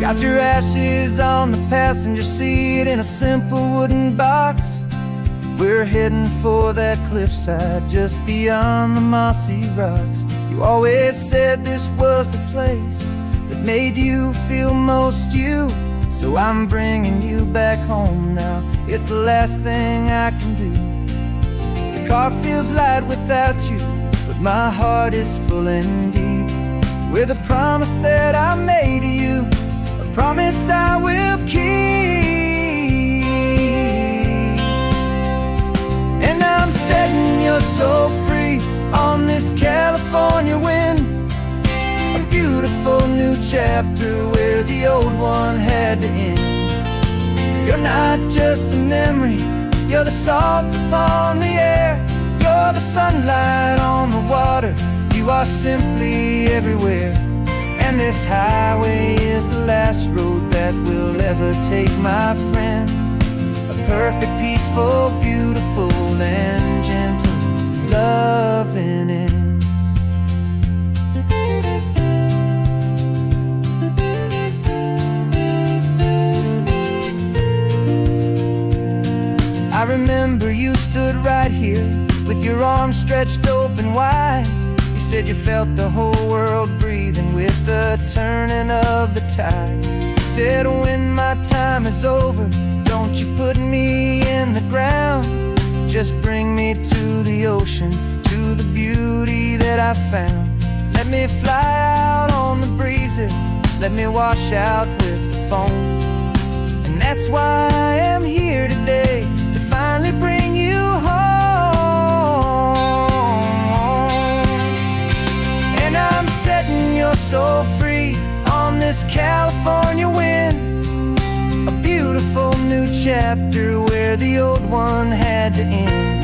Got your ashes on the passenger seat in a simple wooden box. We're heading for that cliffside just beyond the mossy rocks. You always said this was the place that made you feel most you. So I'm bringing you back home now. It's the last thing I can do. The car feels light without you, but my heart is full and deep with a promise that I made to you, a promise I will keep. And I'm setting your soul free on this California wind, a beautiful new chapter where the old one had to end. You're not just a memory, you're the salt upon the air, you're the sunlight on the water, you are simply everywhere. And this highway is the last road that we'll ever take, my friend. A perfect, peaceful, beautiful, and gentle loving end. I remember you stood right here with your arms stretched open wide. You said you felt the whole world breathing with the turning of the tide. You said when my time is over, don't you put me in the ground, just bring me to the ocean, to the beauty that I found. Let me fly out on the breezes, let me wash out with the foam. And that's why I am here today, to finally bring you home. And I'm setting your soul free on this California wind, a beautiful new chapter where the old one had to end.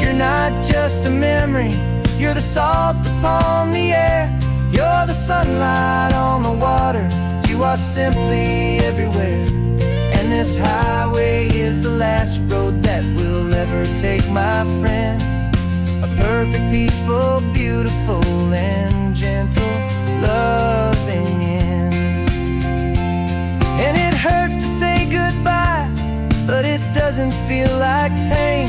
You're not just a memory, you're the salt upon the air, you're the sunlight on the water, you are simply everywhere. And this highway is the last road that we'll ever take, my friend. A perfect, peaceful, beautiful, and gentle loving end. And it hurts to say goodbye, but it doesn't feel like pain.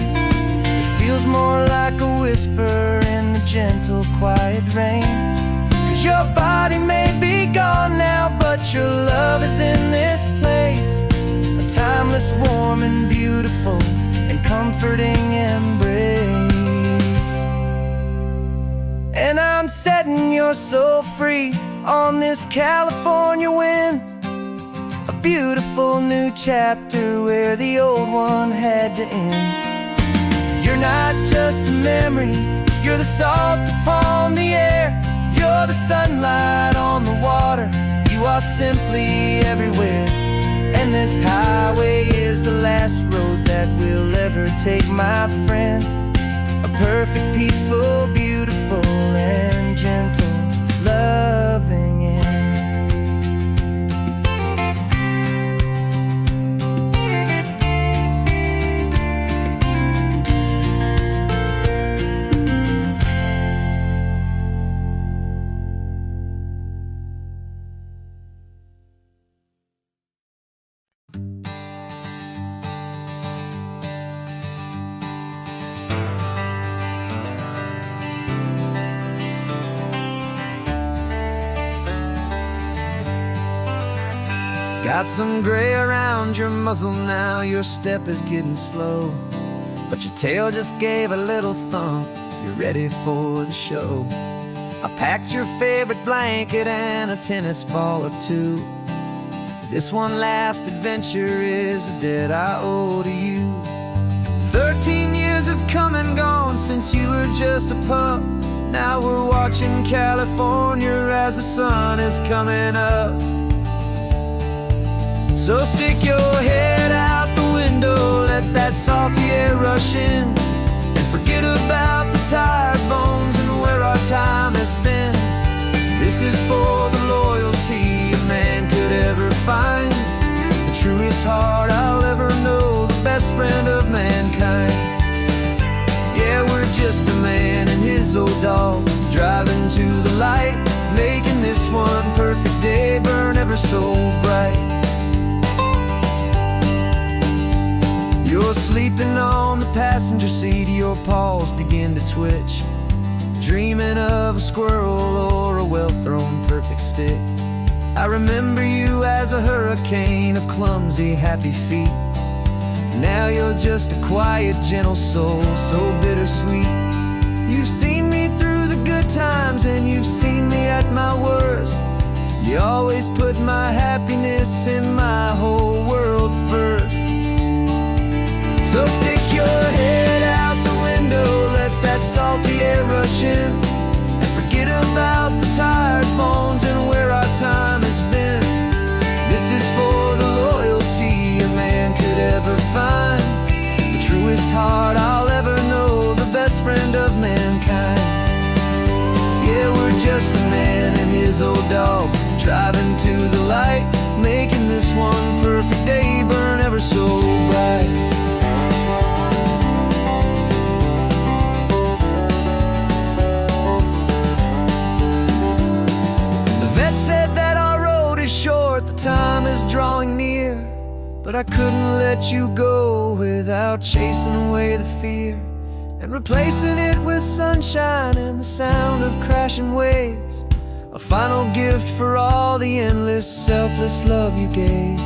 It feels more like a whisper in the gentle, quiet rain. 'Cause your body may be gone now, but your love is in this place, a timeless, warm, and beautiful, and comforting embrace. And I'm setting your soul free on this California wind, a beautiful new chapter where the old one had to end. You're not just a memory, you're the salt upon the air, you're the sunlight on the water, you are simply everywhere. And this highway is the last road that we'll ever take, my friend. A perfect, peaceful, beautiful, and gentle loving end. Got some gray around your muzzle now, your step is getting slow, but your tail just gave a little thump, you're ready for the show. I packed your favorite blanket and a tennis ball or two. This one last adventure is a debt I owe to you. 13 years have come and gone since you were just a pup. Now we're watching California as the sun is coming up. So stick your head out the window, let that salty air rush in, and forget about the tired bones and where our time has been. This is for the loyalty a man could ever find, the truest heart I'll ever know, the best friend of mankind. Yeah, we're just a man and his old dog, driving to the light, making this one perfect day, burn every ever so bright. You're sleeping on the passenger seat, your paws begin to twitch, dreaming of a squirrel or a well-thrown perfect stick. I remember you as a hurricane of clumsy, happy feet. Now you're just a quiet, gentle soul, so bittersweet. You've seen me through the good times and you've seen me at my worst. You always put my happiness in my whole world first. So stick your head out the window, let that salty air rush in, and forget about the tired bones and where our time has been. This is for the loyalty a man could ever find, the truest heart I'll ever know, the best friend of mankind. Yeah, we're just a man and his old dog, driving to the light, making this one perfect day burn ever so bright. Said that our road is short, the time is drawing near, but I couldn't let you go without chasing away the fear and replacing it with sunshine and the sound of crashing waves, a final gift for all the endless, selfless love you gave.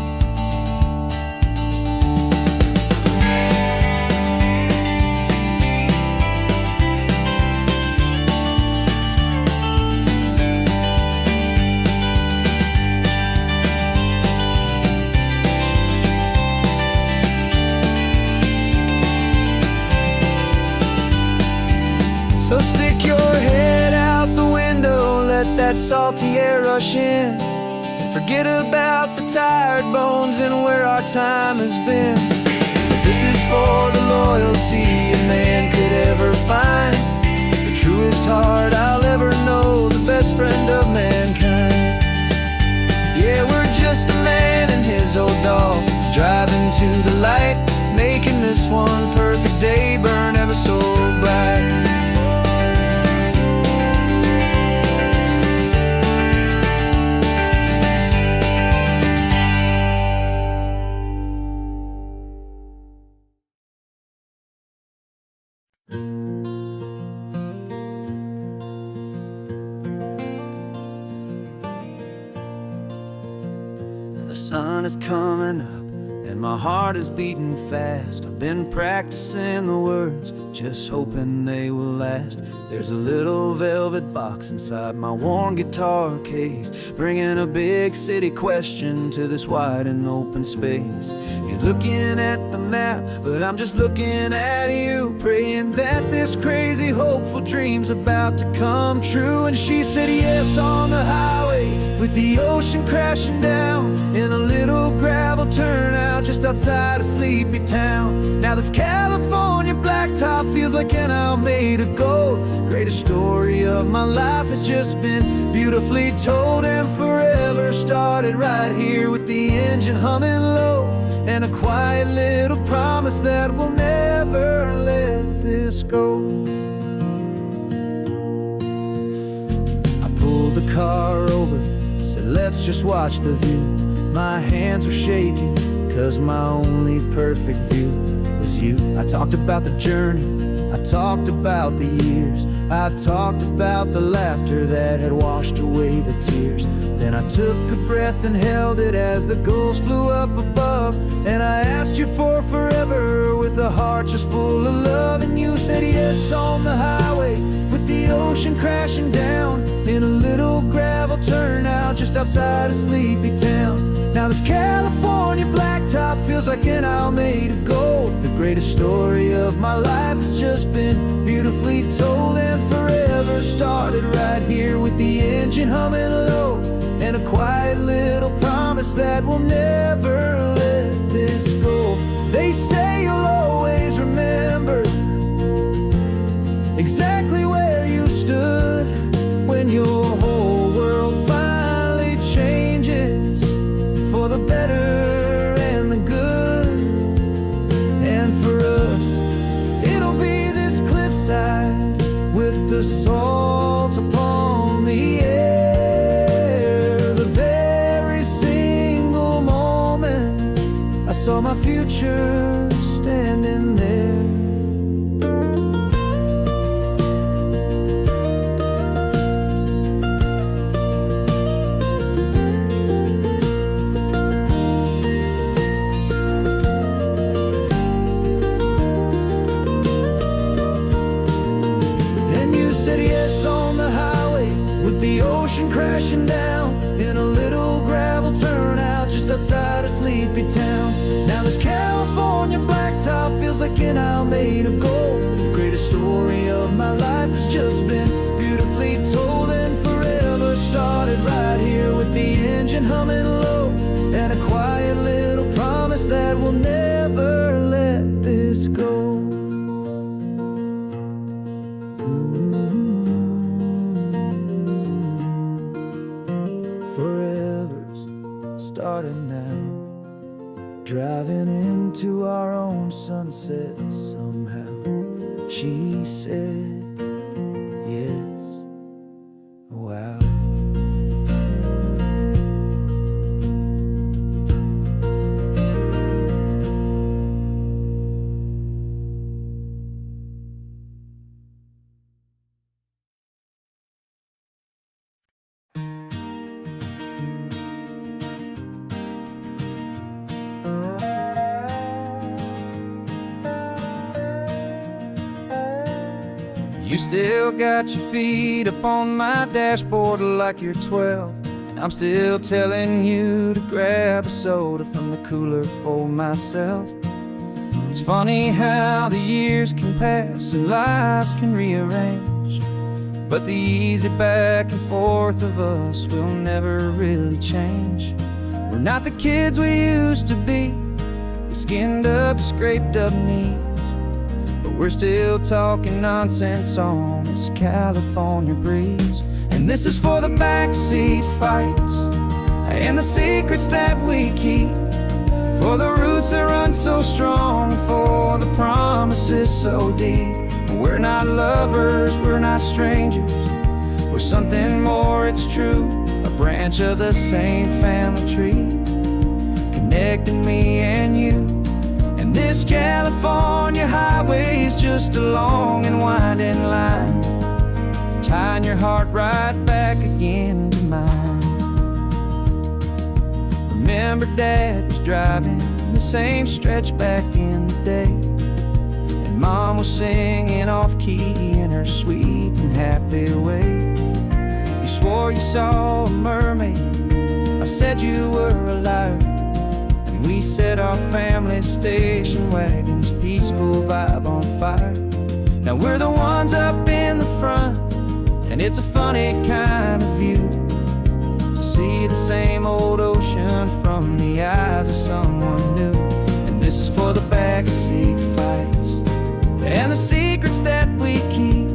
So stick your head out the window, let that salty air rush in, and forget about the tired bones and where our time has been. This is for the loyalty a man could ever find, the truest heart I'll ever know, the best friend of mankind. Yeah, we're just a man and his old dog, driving to the light, making this one perfect day burn ever so bright. The sun is coming up and my heart is beating fast. I've been practicing the words, just hoping they will last. There's a little velvet box inside my worn guitar case, bringing a big city question to this wide and open space. You're looking at the map, but I'm just looking at you, praying that this crazy hopeful dream's about to come true. And she said yes on the highway, with the ocean crashing down, in a little gravel turnout just outside a sleepy town. Now this California blacktop feels like an hour made of gold. Greatest story of my life has just been beautifully told, and forever started right here with the engine humming low, and a quiet little promise that we'll never let this go. I pulled the car over, said let's just watch the view. My hands were shaking, cause my only perfect view was you. I talked about the journey, I talked about the years, I talked about the laughter that had washed away the tears. Then I took a breath and held it as the gulls flew up above, and I asked you for forever with a heart just full of love. And you said yes on the highway, with the ocean crashing down, in a little gravel turnout just outside a sleepy town. Now this California blacktop feels like an hour made of gold. The greatest story of my life has just been beautifully told, and forever started right here with the engine humming low, and a quiet little promise that we'll never let this go. They say you'll always remember exactly where you stood when your whole world finally changes for the better and the good. And for us, it'll be this cliffside with the salt upon the air, the very like an Almeida gold. The greatest story of my life has just been beautifully told, and forever started right here with the engine humming low, and a quiet little promise that we'll never let this go. Forever's started now, driving into our own sunset somehow. She said, yes, wow. You still got your feet up on my dashboard like you're 12, and I'm still telling you to grab a soda from the cooler for myself. It's funny how the years can pass and lives can rearrange, but the easy back and forth of us will never really change. We're not the kids we used to be, with skinned up, scraped up knees, but we're still talking nonsense on this California breeze. And this is for the backseat fights and the secrets that we keep, for the roots that run so strong, for the promises so deep. We're not lovers, we're not strangers, we're something more, it's true. A branch of the same family tree, connecting me and you. And this California highway is just a long and winding line, tying your heart right back again to mine. Remember Dad was driving the same stretch back in the day, and Mom was singing off-key in her sweet and happy way. You swore you saw a mermaid, I said you were a liar, and we set our family station wagon's peaceful vibe on fire. Now we're the ones up in the front, and it's a funny kind of view to see the same old ocean from the eyes of someone new. And this is for the backseat fights and the secrets that we keep,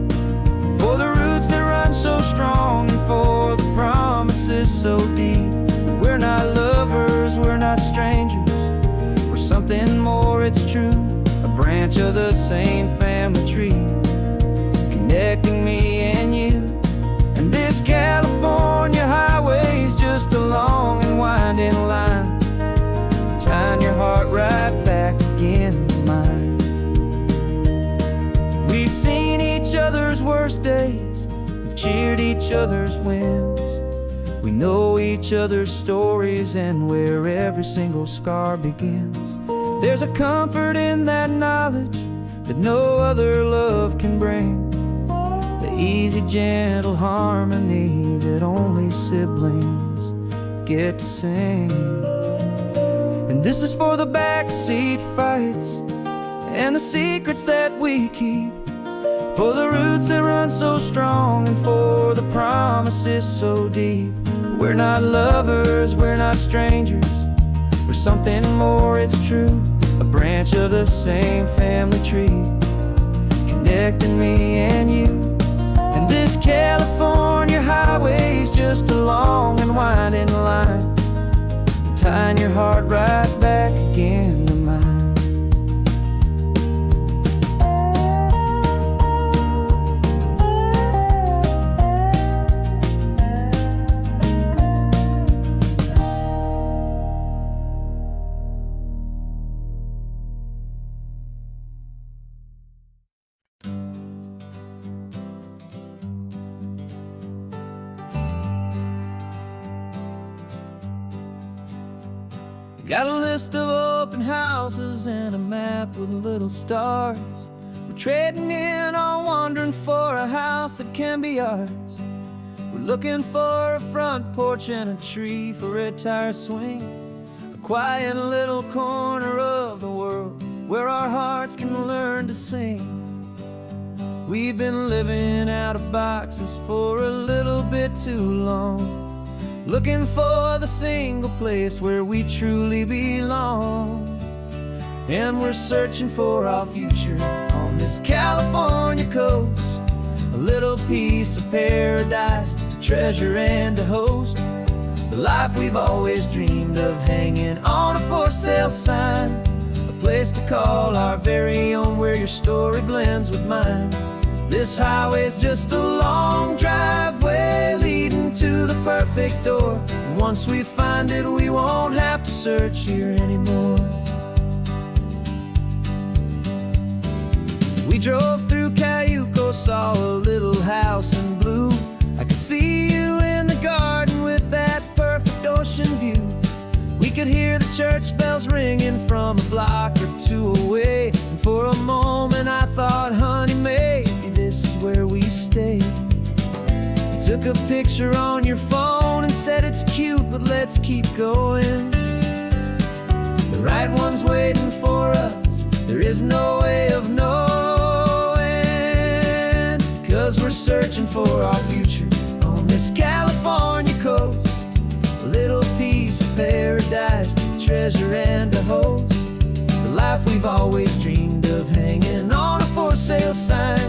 for the roots that run so strong, and for the promises so deep. We're not lovers, we're not strangers, we're something more, it's true. A branch of the same family tree, connecting me and you. And this California highway is just a long and winding line, tying your heart right back again to mine. We've seen each other's worst days, we've cheered each other's wins, we know each other's stories and where every single scar begins. There's a comfort in that knowledge that no other love can bring, the easy, gentle harmony that only siblings get to sing. And this is for the backseat fights and the secrets that we keep, for the roots that run so strong, and for the promises so deep. We're not lovers, we're not strangers, we're something more, it's true. A branch of the same family tree, connecting me and you. And this California highway is just a long and winding line, tying your heart right back again to mine. Got a list of open houses and a map with little stars. We're trading in on wondering for a house that can be ours. We're looking for a front porch and a tree for a tire swing, a quiet little corner of the world where our hearts can learn to sing. We've been living out of boxes for a little bit too long, looking for the single place where we truly belong. And we're searching for our future on this California coast, a little piece of paradise to treasure and to host, the life we've always dreamed of, hanging on a for sale sign, a place to call our very own, where your story blends with mine. This highway's just a long driveway leading to the perfect door, and once we find it, we won't have to search here anymore. We drove through Cayuco, saw a little house in blue. I could see you in the garden with that perfect ocean view. We could hear the church bells ringing from a block or two away, and for a moment I thought, honey, maybe this is where we stay. You took a picture on your phone and said it's cute, but let's keep going. The right one's waiting for us, there is no way of knowing, 'cause we're searching for our future on this California coast, a little piece of paradise to treasure and to host, the life we've always dreamed of, hanging on a for sale sign,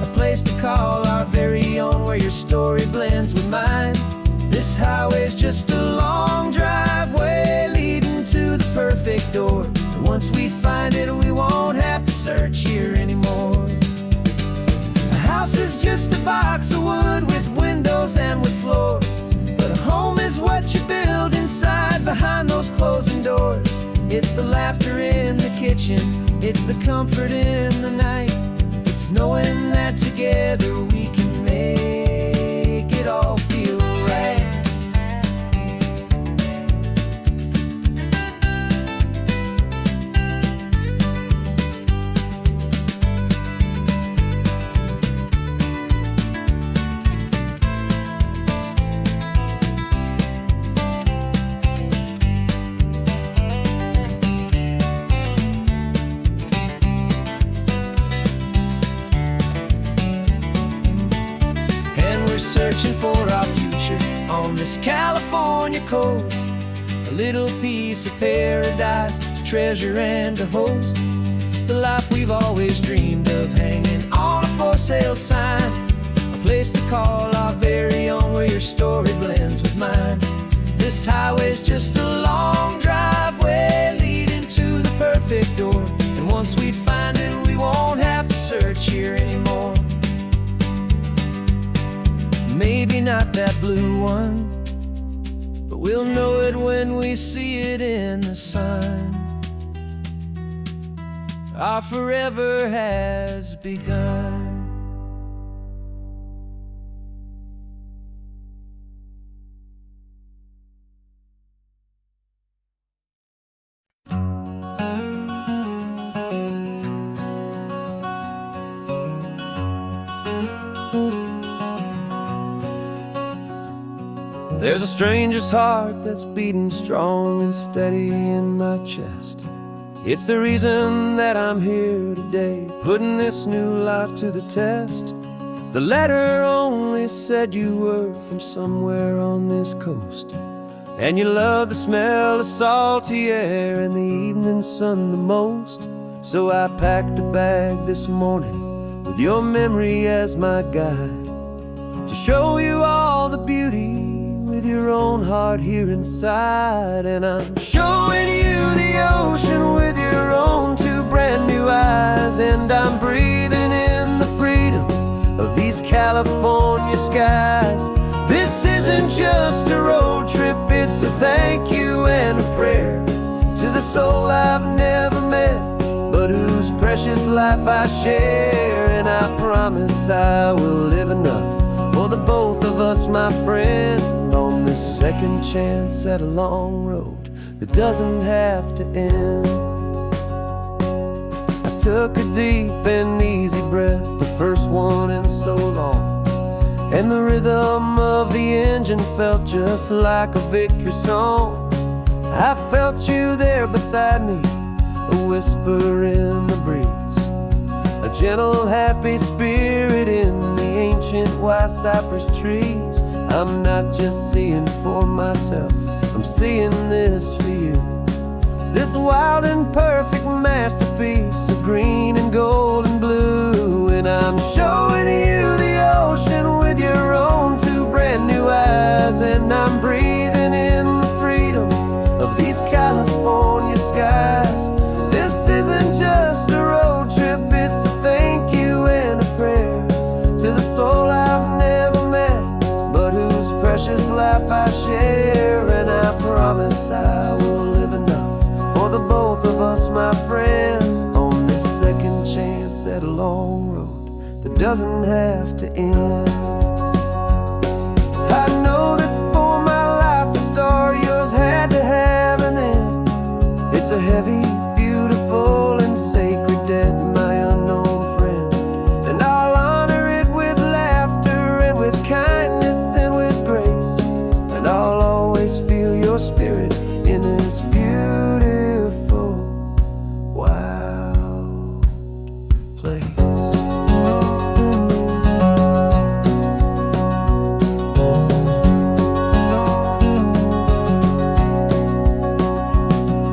a place to call our very own, where your story blends with mine. This highway's just a long driveway leading to the perfect door, and once we find it, we won't have to search here anymore. A house is just a box of wood with windows and with floors, but a home is what you build inside behind those closing doors. It's the laughter in the kitchen, it's the comfort in the night, it's knowing that together we can make it all feel right. Searching for our future on this California coast, a little piece of paradise to treasure and to host, the life we've always dreamed of, hanging on a for sale sign, a place to call our very own, where your story blends with mine. This highway's just a long driveway leading to the perfect door, and once we find it, we won't have to search here anymore. Maybe not that blue one, but we'll know it when we see it in the sun. Our forever has begun. There's a stranger's heart that's beating strong and steady in my chest. It's the reason that I'm here today, putting this new life to the test. The letter only said you were from somewhere on this coast, and you love the smell of salty air and the evening sun the most. So I packed a bag this morning with your memory as my guide, to show you all the beauty with your own heart here inside. And I'm showing you the ocean with your own two brand new eyes, and I'm breathing in the freedom of these California skies. This isn't just a road trip, it's a thank you and a prayer to the soul I've never met, but whose precious life I share. And I promise I will live enough for the both of us, my friend, on this second chance at a long road that doesn't have to end. I took a deep and easy breath, the first one in so long, and the rhythm of the engine felt just like a victory song. I felt you there beside me, a whisper in the breeze, a gentle, happy spirit in the ancient white cypress trees. I'm not just seeing for myself, I'm seeing this for you. This wild and perfect masterpiece of green and gold and blue. And I'm showing you the ocean with your own two brand new eyes. And I'm breathing in the freedom of these California skies. This isn't just a road trip, it's a thank you and a prayer to the soul I've never met, but whose precious life I share. And I promise I will live enough for the both of us, my friend, on this second chance at a long road that doesn't have to end. I know that for my life to start, yours had to have an end. It's a heavy, beautiful, and sacred debt, my unknown friend. And I'll honor it with laughter and with kindness and with grace. And I'll always feel your spirit in this beautiful, wild place.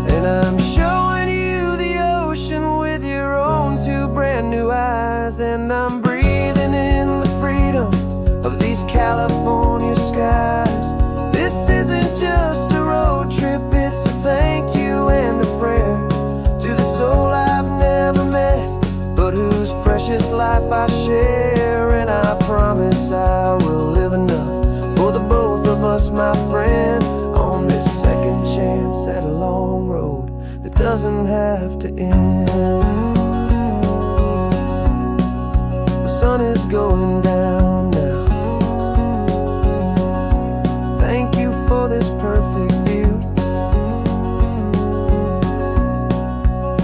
And I'm showing you the ocean with your own two brand new eyes. And I'm breathing in the freedom of these California skies. This isn't just a road trip, it's a thank you and a prayer to the soul I've never met, but whose precious life I share. And I promise I will live enough for the both of us, my friend, on this second chance at a long road that doesn't have to end. The sun is going down now. Thank you for this perfect view,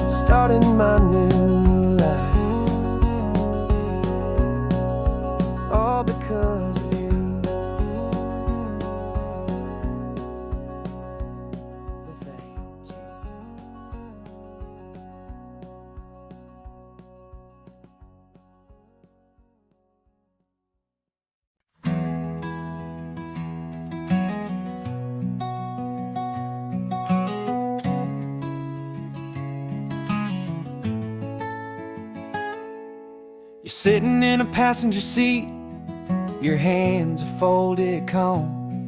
starting my new life, all because of you. Thank you. You're sitting in a passenger seat, your hands are folded calm.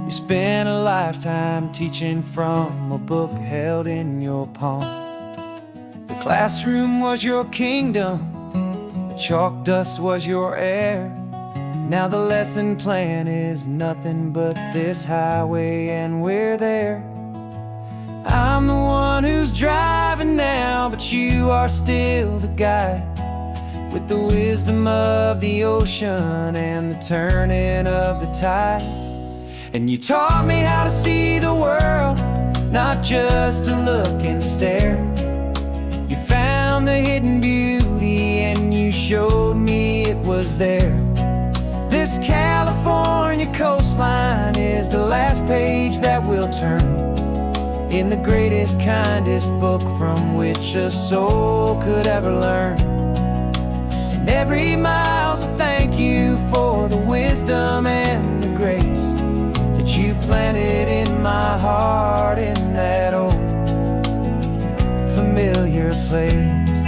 You spent a lifetime teaching from a book held in your palm. The classroom was your kingdom, the chalk dust was your air. Now the lesson plan is nothing but this highway, and we're there. I'm the one who's driving now, but you are still the guide, with the wisdom of the ocean and the turning of the tide. And you taught me how to see the world, not just to look and stare. You found the hidden beauty and you showed me it was there. This California coastline is the last page that we'll turn in the greatest, kindest book from which a soul could ever learn. And every mile's a thank you for the wisdom and the grace that you planted in my heart in that old familiar place.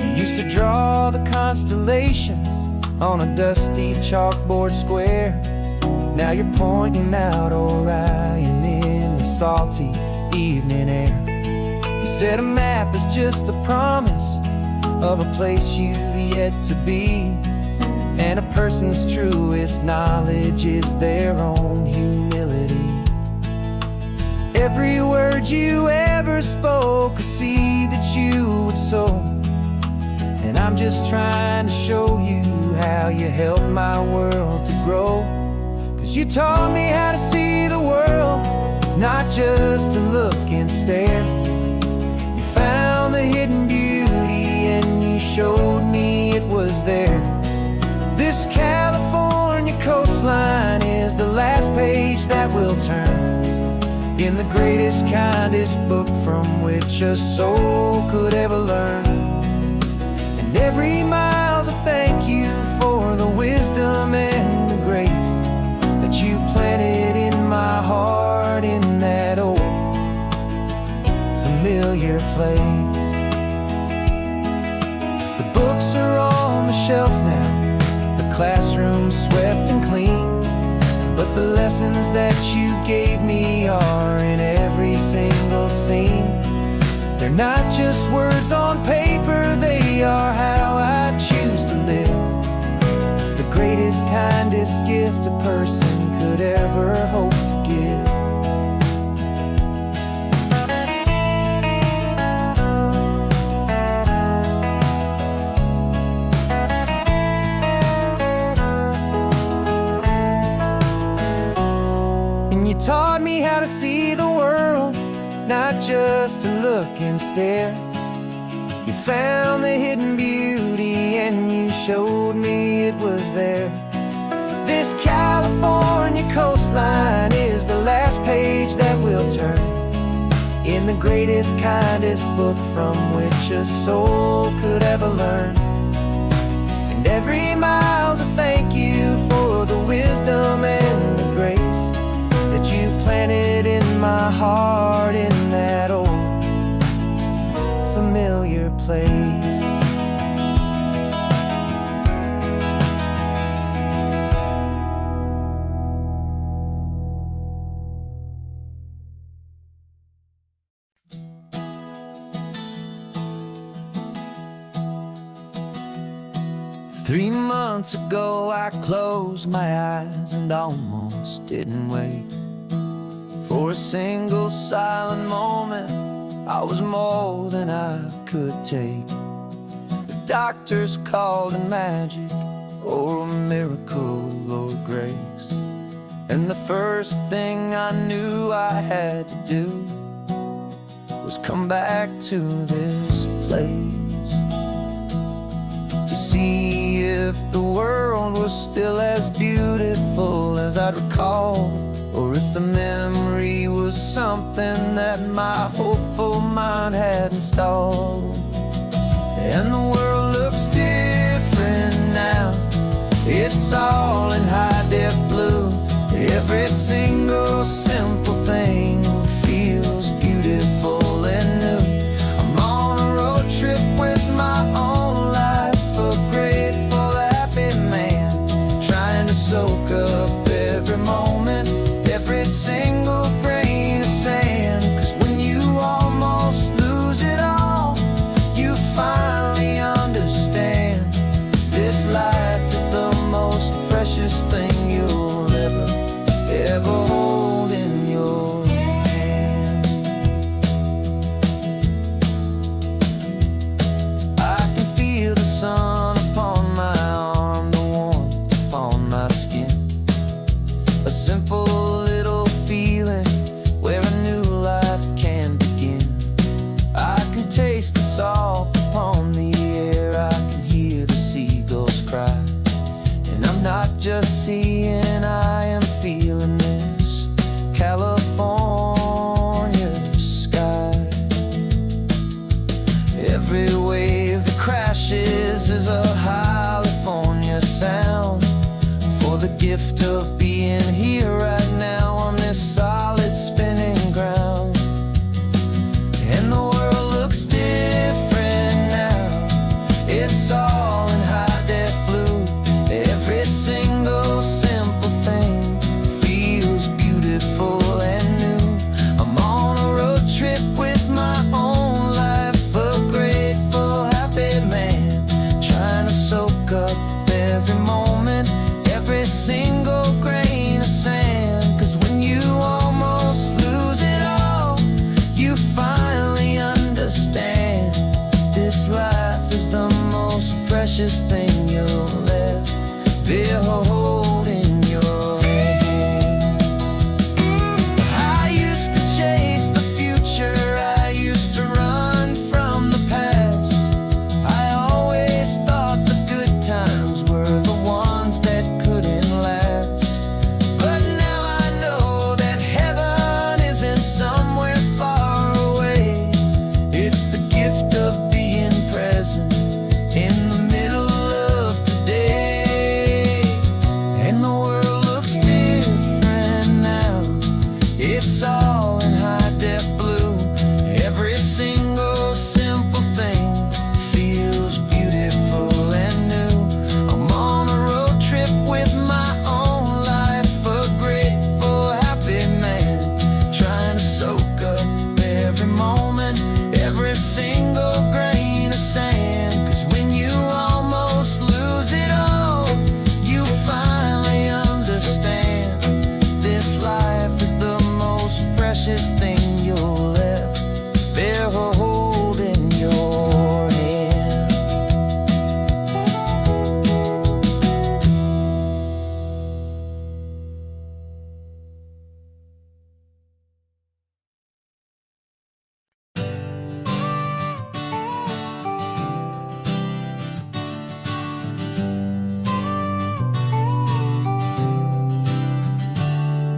You used to draw the constellations on a dusty chalkboard square. Now you're pointing out Orion in the salty evening air. You said a map is just a promise of a place you've yet to be, and a person's truest knowledge is their own humility. Every word you ever spoke, a seed that you would sow, and I'm just trying to show you how you helped my world to grow. 'Cause you taught me how to see the world, not just to look and stare. You found the hidden beauty and you showed me it was there. This California coastline is the last page that we'll turn in the greatest, kindest book from from which a soul could ever learn. And every mile's a thank you for the wisdom and the grace that you planted in my heart in that old familiar place. The books are on the shelf now, the classroom swept and clean, but the lessons that you gave me are in every single scene. They're not just words on paper, they are how I choose to live. The greatest, kindest gift a person could ever hope to give. You taught me how to see the world, not just to look and stare. You found the hidden beauty and you showed me it was there. This California coastline is the last page that we'll turn in the greatest, kindest book from which a soul could ever learn. And every mile's a thank you for the wisdom and the grace that you planted in my heart in that old familiar place. Three months ago I closed my eyes and almost didn't wake. For a single silent moment, I was more than I could take. The doctors called it magic, or a miracle, or grace. And the first thing I knew I had to do was come back to this place, to see if the world was still as beautiful as I'd recall, or if the memory was something that my hopeful mind had installed. And the world looks different now, it's all in high-def blue. Every single simple thing feels beautiful and new. I'm on a road trip with my own life, a grateful, happy man, trying to soak up every moment, every single grain of sand. 'Cause when you almost lose it all, you finally understand this life is the most precious thing you'll ever hold in your hand. I can feel the sun upon my arm, the warmth upon my skin, a simple little feeling where a new life can begin. I can taste the salt upon the air, I can hear the seagulls cry, and I'm not just seeing, I am feeling this California sky. Every wave that crashes is a California sound, for the gift of being here right now on this solid spinning ground. And the world looks different now, it's all in high-def blue. Every single simple thing feels beautiful and new. I'm on a road trip with my own life, a grateful, happy man, trying to soak up every moment, every single grain of sand. 'Cause when you almost lose it all, you finally understand this life is the most precious thing you'll ever hold in your hand. I used to chase the future, I used to run from the past. I always thought the good times were the ones that couldn't last. But now I know that heaven isn't somewhere far away.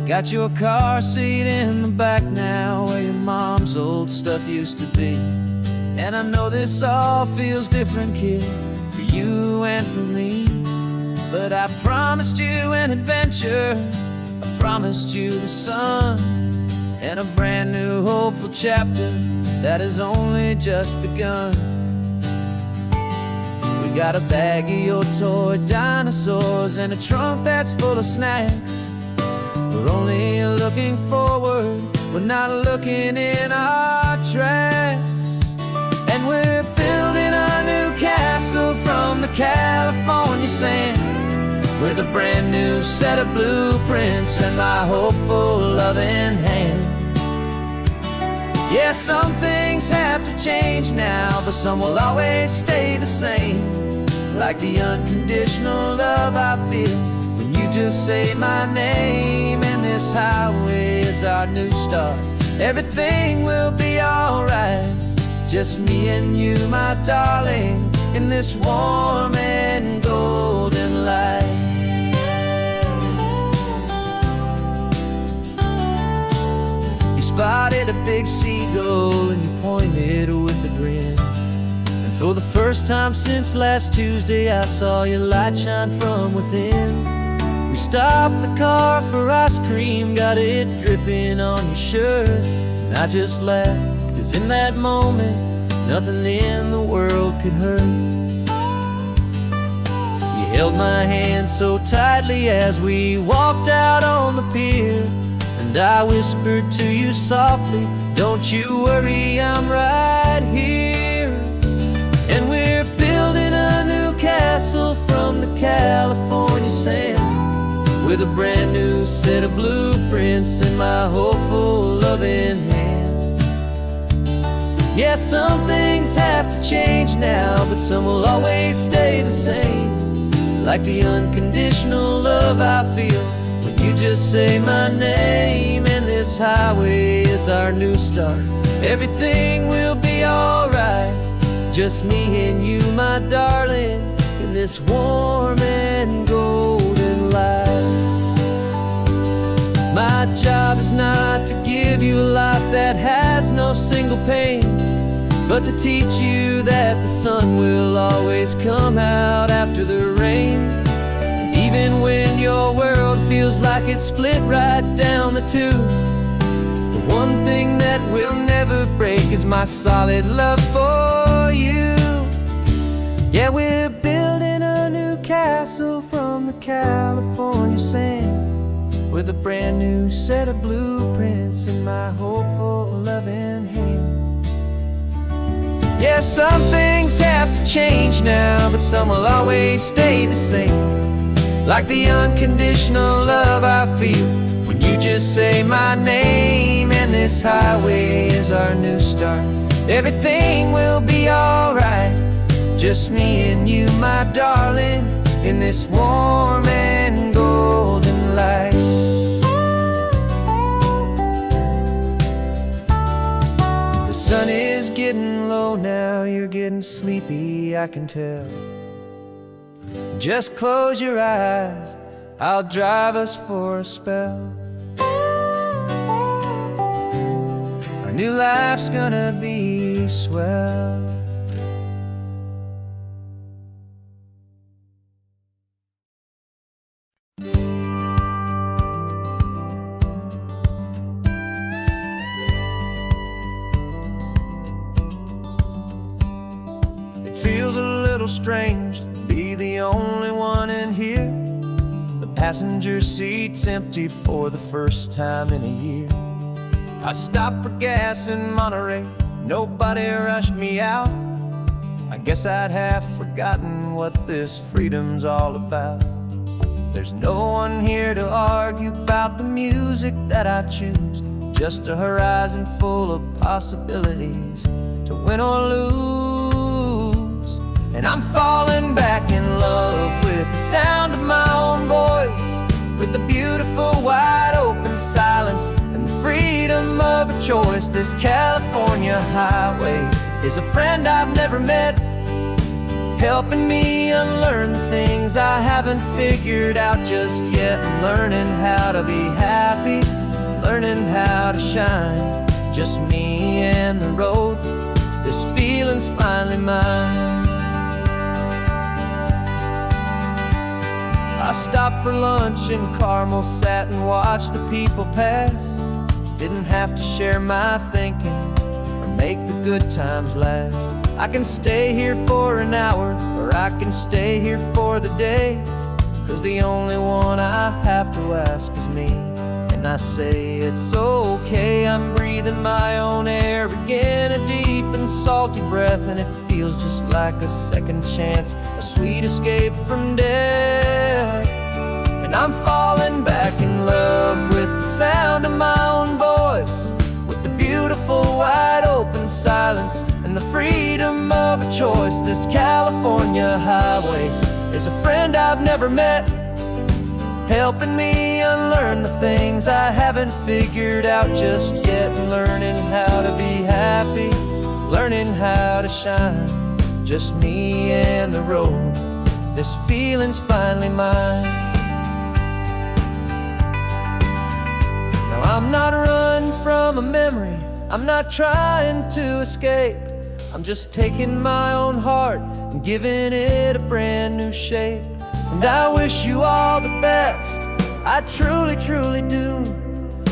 Got your car seat in the back now, where your mom's old stuff used to be. And I know this all feels different, kid, for you and for me. But I promised you an adventure, I promised you the sun, and a brand new hopeful chapter that has only just begun. We got a bag of your toy dinosaurs and a trunk that's full of snacks. We're only looking forward, we're not looking in our tracks. And we're building a new castle from the California sand, with a brand new set of blueprints and my hopeful loving hand. Yeah, some things have to change now, but some will always stay the same. Like the unconditional love I feel when you just say my name. And this highway is our new start. Everything will be alright, just me and you, my darling, in this warm and golden light. You spotted a big seagull and you pointed with a grin. And for the first time since last Tuesday, I saw your light shine from within. We stopped the car for ice cream, got it dripping on your shirt. And I just laughed, 'cause in that moment, nothing in the world could hurt. You held my hand so tightly as we walked out on the pier, and I whispered to you softly, don't you worry, I'm right here. And we're building a new castle from the California sand, with a brand new set of blueprints in my hopeful loving hand. Yeah, some things have to change now, but some will always stay the same. Like the unconditional love I feel when you just say my name. And this highway is our new start. Everything will be alright, just me and you, my darling, in this warm and golden light. My job is not to give you a life that has no single pain, but to teach you that the sun will always come out after the rain. And even when your world feels like it's split right down the two, the one thing that will never break is my solid love for you. Yeah, we're building a new castle from the California sand, with a brand new set of blueprints in my hopeful loving hand. Yeah, some things have to change now, but some will always stay the same. Like the unconditional love I feel when you just say my name. And this highway is our new start. Everything will be alright, just me and you, my darling, in this warm and golden light. The sun is getting low now, you're getting sleepy, I can tell. Just close your eyes, I'll drive us for a spell. Our new life's gonna be swell. It feels a little strange to be the only one in here. The passenger seat's empty for the first time in a year. I stopped for gas in Monterey, nobody rushed me out. I guess I'd have forgotten what this freedom's all about. There's no one here to argue about the music that I choose, just a horizon full of possibilities to win or lose. And I'm falling back in love with the sound of my own voice, with the beautiful wide open silence and the freedom of a choice. This California highway is a friend I've never met. helping me unlearn the things I haven't figured out just yet. I'm learning how to be happy, learning how to shine, just me and the road. This feeling's finally mine. I stopped for lunch in Carmel, sat and watched the people pass. Didn't have to share my thinking or make the good times last. I can stay here for an hour, or I can stay here for the day, 'cause the only one I have to ask is me. And I say it's okay, I'm breathing my own air again, a deep and salty breath, and it feels just like a second chance, a sweet escape from death. And I'm falling back in love with the sound of my own voice, with the beautiful wide open silence and the freedom of a choice. This California highway is a friend I've never met, helping me unlearn the things I haven't figured out just yet. Learning how to be happy, learning how to shine, just me and the road. This feeling's finally mine. Now I'm not running from a memory, I'm not trying to escape. I'm just taking my own heart and giving it a brand new shape. And I wish you all the best, I truly, truly do.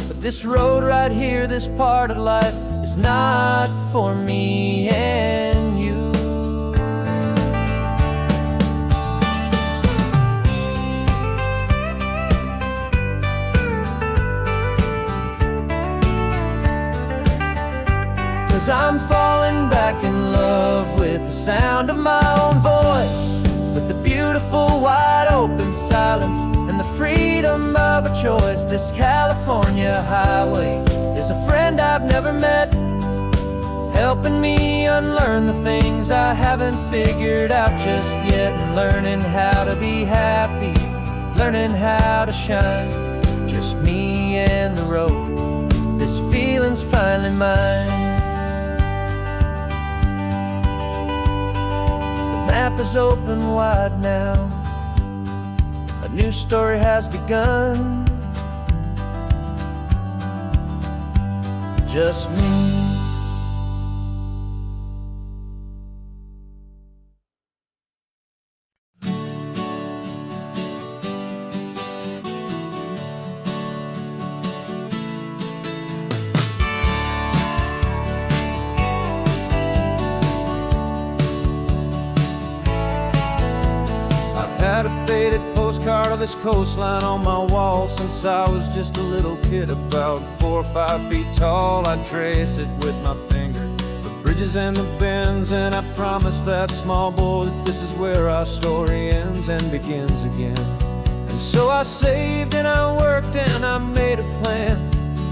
But this road right here, this part of life, is not for me and you. 'Cause I'm falling back in love with the sound of my own voice, with the beautiful wide open silence and the freedom of a choice. This California highway is a friend I've never met, helping me unlearn the things I haven't figured out just yet. Learning how to be happy, learning how to shine, just me and the road. This feeling's finally mine. The map is open wide now, a new story has begun, just me. Had a faded postcard of this coastline on my wall since I was just a little kid, about 4 or 5 feet tall. I trace it with my finger, the bridges and the bends, and I promised that small boy that this is where our story ends and begins again. And so I saved and I worked and I made a plan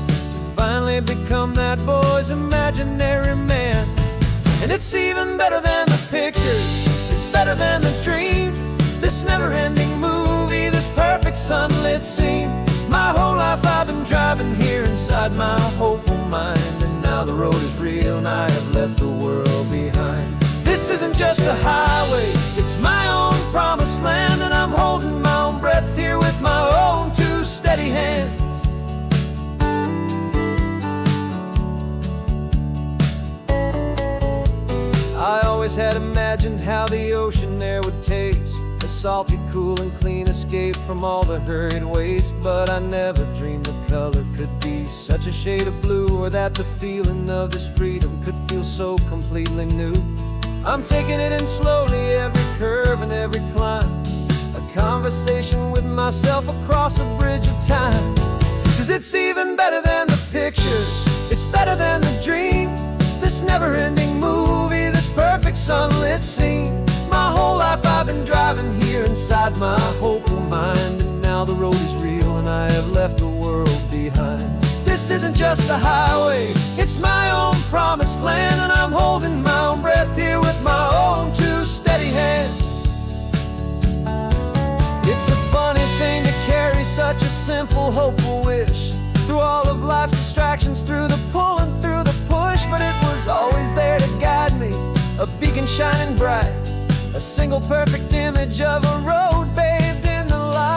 to finally become that boy's imaginary man. And it's even better than the pictures, it's better than the dream, this never-ending movie, this perfect sunlit scene. My whole life I've been driving here inside my hopeful mind, and now the road is real and I have left the world behind. This isn't just a highway, it's my own promised land, and I'm holding my own breath here with my own 2 steady hands. I always had imagined how the ocean air would taste, a salty, cool and clean escape from all the hurried waste. But I never dreamed the color could be such a shade of blue, or that the feeling of this freedom could feel so completely new. I'm taking it in slowly, every curve and every climb, a conversation with myself across a bridge of time. 'Cause it's even better than the pictures, it's better than the dream, this never-ending movie, this perfect sunlit scene. My whole life I've been driving here inside my hopeful mind, and now the road is real and I have left the world behind. This isn't just a highway, it's my own promised land, and I'm holding my own breath here with my own 2 steady hands. It's a funny thing to carry such a simple, hopeful wish through all of life's distractions, through the pull and through the push, but it was always there to guide me, a beacon shining bright, a single perfect image of a road bathed in the light.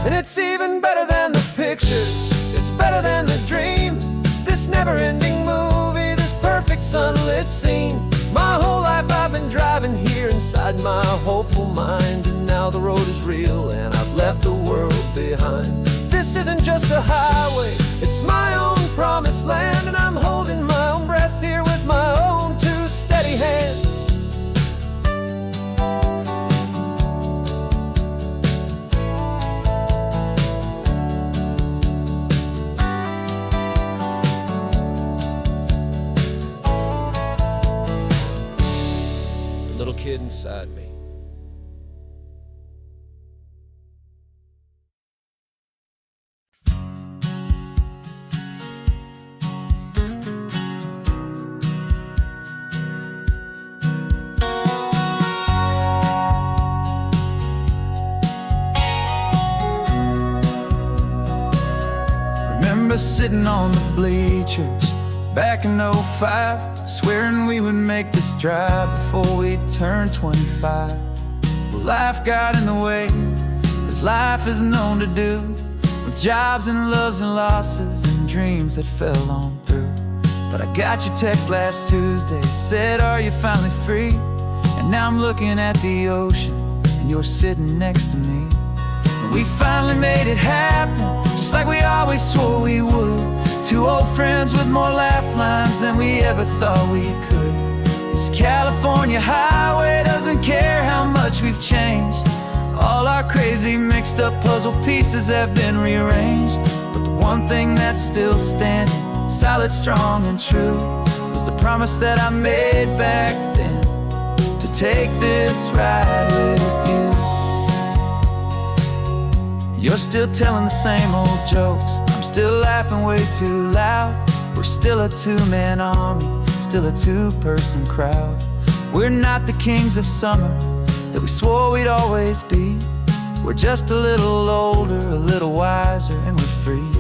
And it's even better than the picture, it's better than the dream. This never-ending movie, this perfect sunlit scene. My whole life I've been driving here inside my hopeful mind, and now the road is real and I've left the world behind. This isn't just a highway, it's my own promised land, and I'm holding my own breath here with my own two steady hands. Little kid inside me. Remember sitting on the bleachers back in '05, swearing we would make this drive before we turned 25. Well, life got in the way, as life is known to do, with jobs and loves and losses and dreams that fell on through. But I got your text last Tuesday, said, are you finally free? And now I'm looking at the ocean, and you're sitting next to me. And we finally made it happen, just like we always swore we would. Two old friends with more laugh lines than we ever thought we could. This California highway doesn't care how much we've changed. All our crazy mixed up puzzle pieces have been rearranged. But the one thing that's still standing, solid, strong and true, was the promise that I made back then, to take this ride with you. You're still telling the same old jokes, I'm still laughing way too loud. We're still a two-man army, still a two-person crowd. We're not the kings of summer that we swore we'd always be. We're just a little older, a little wiser, and we're free.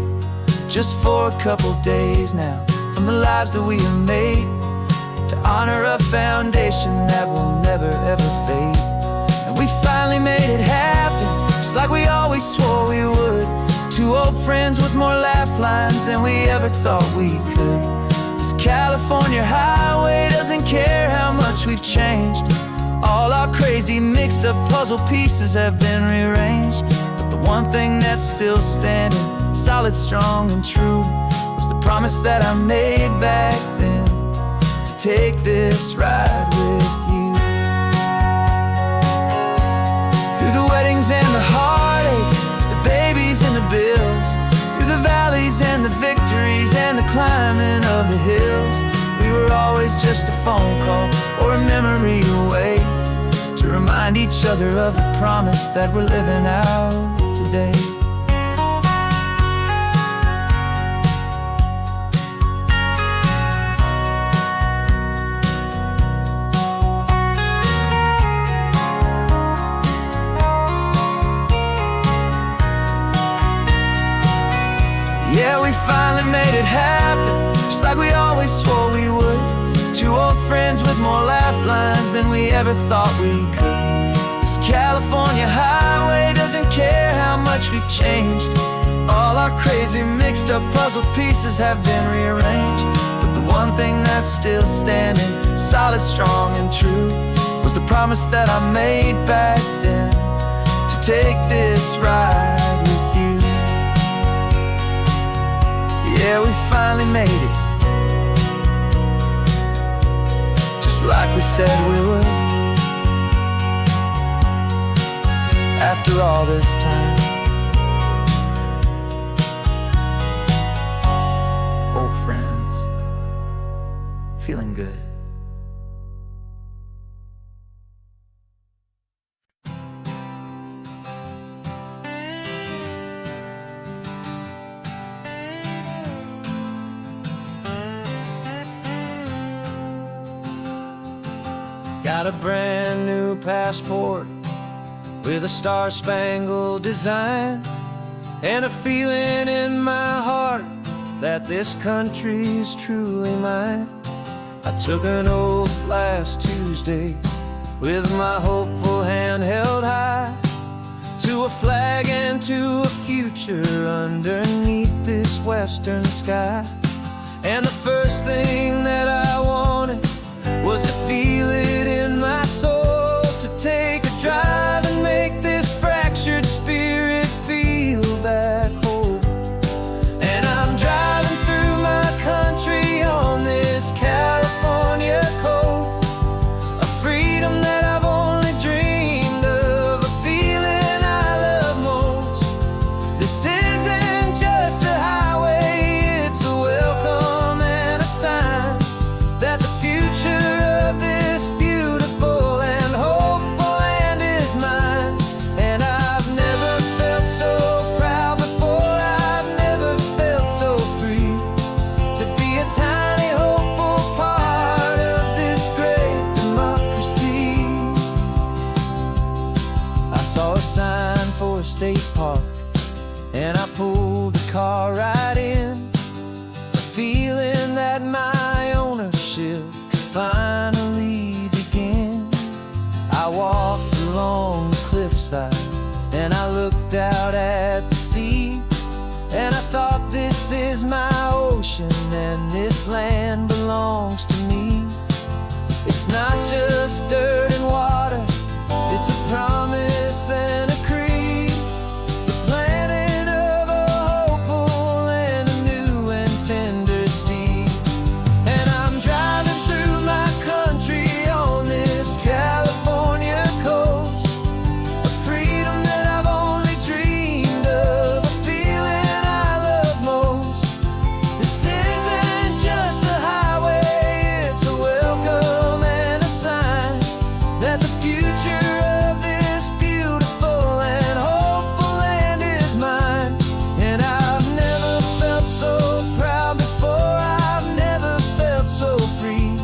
Just for a couple days now, from the lives that we have made, to honor a foundation that will never ever fade. And we finally made it happen, just like we always swore we would. Two old friends with more laugh lines than we ever thought we could. This California highway doesn't care how much we've changed. All our crazy mixed up puzzle pieces have been rearranged. But the one thing that's still standing, solid, strong and true, was the promise that I made back then, to take this ride with you. Through the weddings and the heartaches, the babies and the bills, through the valleys and the victories and the climbing of the hills, we were always just a phone call or a memory away, to remind each other of the promise that we're living out today. Yeah, we finally made it happen, just like we always swore we would. Two old friends with more laugh lines than we ever thought we could. This California highway doesn't care how much we've changed. All our crazy mixed up puzzle pieces have been rearranged. But the one thing that's still standing, solid, strong and true, was the promise that I made back then, to take this ride with you. Yeah, we finally made it, just like we said we would. After all this time, old friends, feeling good. Got a brand new passport with a star-spangled design, and a feeling in my heart that this country's truly mine. I took an oath last Tuesday with my hopeful hand held high, to a flag and to a future underneath this western sky. And the first thing that I wanted was to feel it in my soul, to take a drive and make this fractured spirit feel back home. And I'm driving through my country on this California coast, a freedom that I've only dreamed of, a feeling I love most. This isn't just a highway, it's a welcome and a sign that the future of this beautiful and hopeful land is mine. And I've never felt so proud before, I've never felt so free, to be a tiny hopeful part of this great democracy. I saw a sign for a state park, and I pulled the car right in, a feeling that my ownership could finally begin. I walked along the cliffside and I looked out at the sea, and I thought, this is my ocean and this land belongs to me. It's not just dirt and water, it's a promise and a creed, the planting of a hopeful and a new and tender seed. And I'm driving through my country on this California coast, a freedom that I've only dreamed of, a feeling I love most. This isn't just a highway, it's a welcome and a sign that the future of this beautiful and hopeful land is mine. And I've never felt so proud before, I've never felt so free,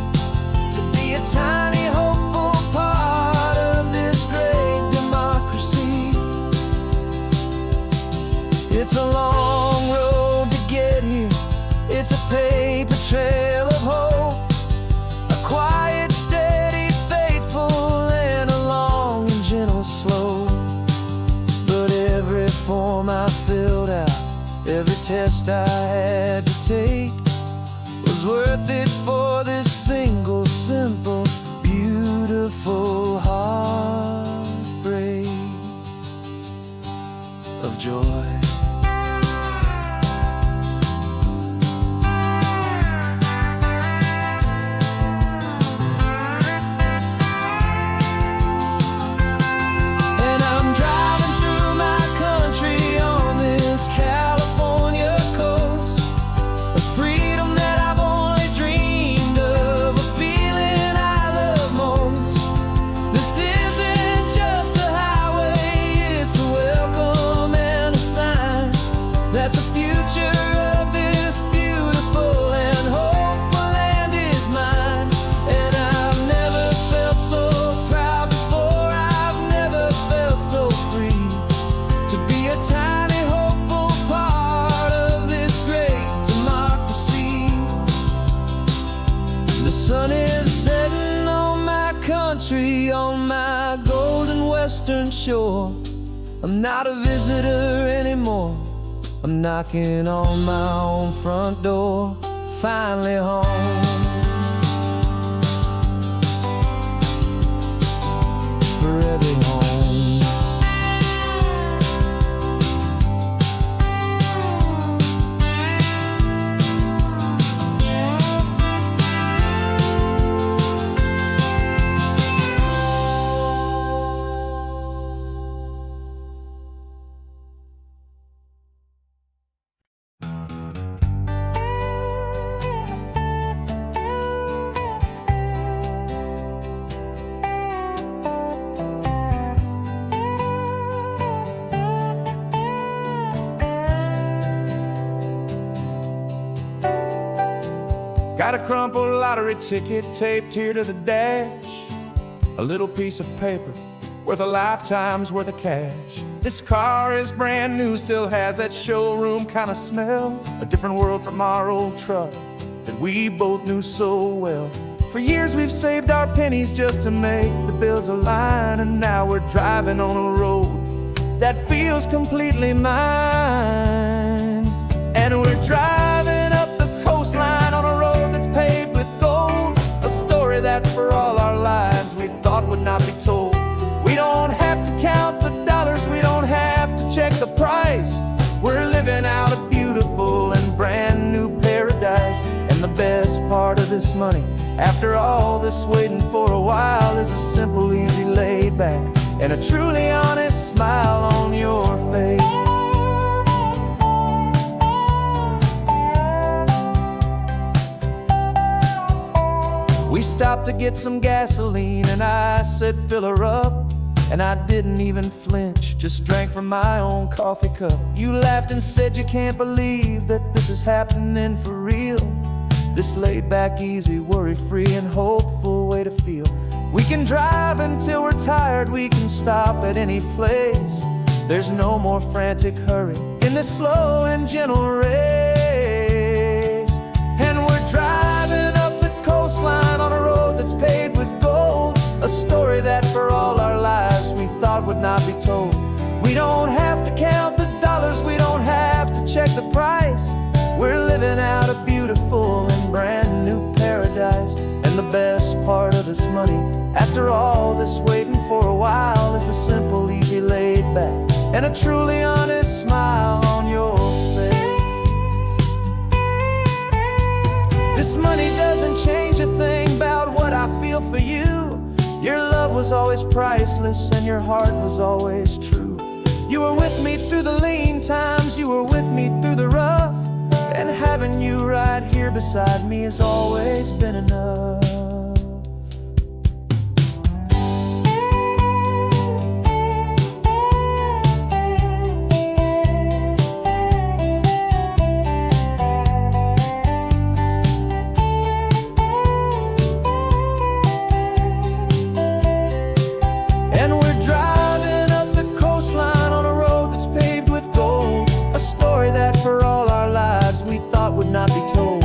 to be a tiny hopeful part of this great democracy. It's a long road to get here, it's a paper trail of hope, a quiet, steady, faithful, and a long and gentle slope. But every form I filled out, every test I had to take, was worth it for this single, simple, beautiful heartbreak of joy. And I'm driving through my country on this California coast, a freedom that I've only dreamed of, a feeling I love most. This isn't just a highway, it's a welcome and a sign that the future of this beautiful and hopeful land is mine. And I've never felt so proud before, I've never felt so free, to be a tiny hopeful part of this great democracy. The sun is setting on my country, on my golden western shore. I'm not a visitor anymore, I'm knocking on my own front door, finally home. For every home. Got a crumpled lottery ticket taped here to the dash. a little piece of paper worth a lifetime's worth of cash. This car is brand new, still has that showroom kind of smell. A different world from our old truck that we both knew so well. For years we've saved our pennies just to make the bills align, and now we're driving on a road that feels completely mine. And we're driving up the coastline on a road that's paved with gold, a story that for all our lives we thought would not be told. We don't have to count the dollars, we don't have to check the price. We're living out a beautiful and brand new paradise. And the best part of this money, after all this waiting for a while, is a simple, easy, laid back, and a truly honest smile on your face. We stopped to get some gasoline, and I said, fill her up. And I didn't even flinch, just drank from my own coffee cup. You laughed and said you can't believe that this is happening for real. This laid back, easy, worry-free and hopeful way to feel. We can drive until we're tired, we can stop at any place. There's no more frantic hurry in this slow and gentle race. And we're driving up the coastline on a road that's paved with gold, a story that for all our lives we thought would not be told. We don't have to count the dollars, we don't have to check the price. We're living out a beautiful and brand new paradise. And the best part of this money, after all this waiting for a while, is the simple, easy, laid back, and a truly honest smile on your face. This money doesn't change a thing about what I feel for you. Your love was always priceless and your heart was always true. You were with me through the lean times, you were with me through the rough, and having you right here beside me has always been enough. Not be told.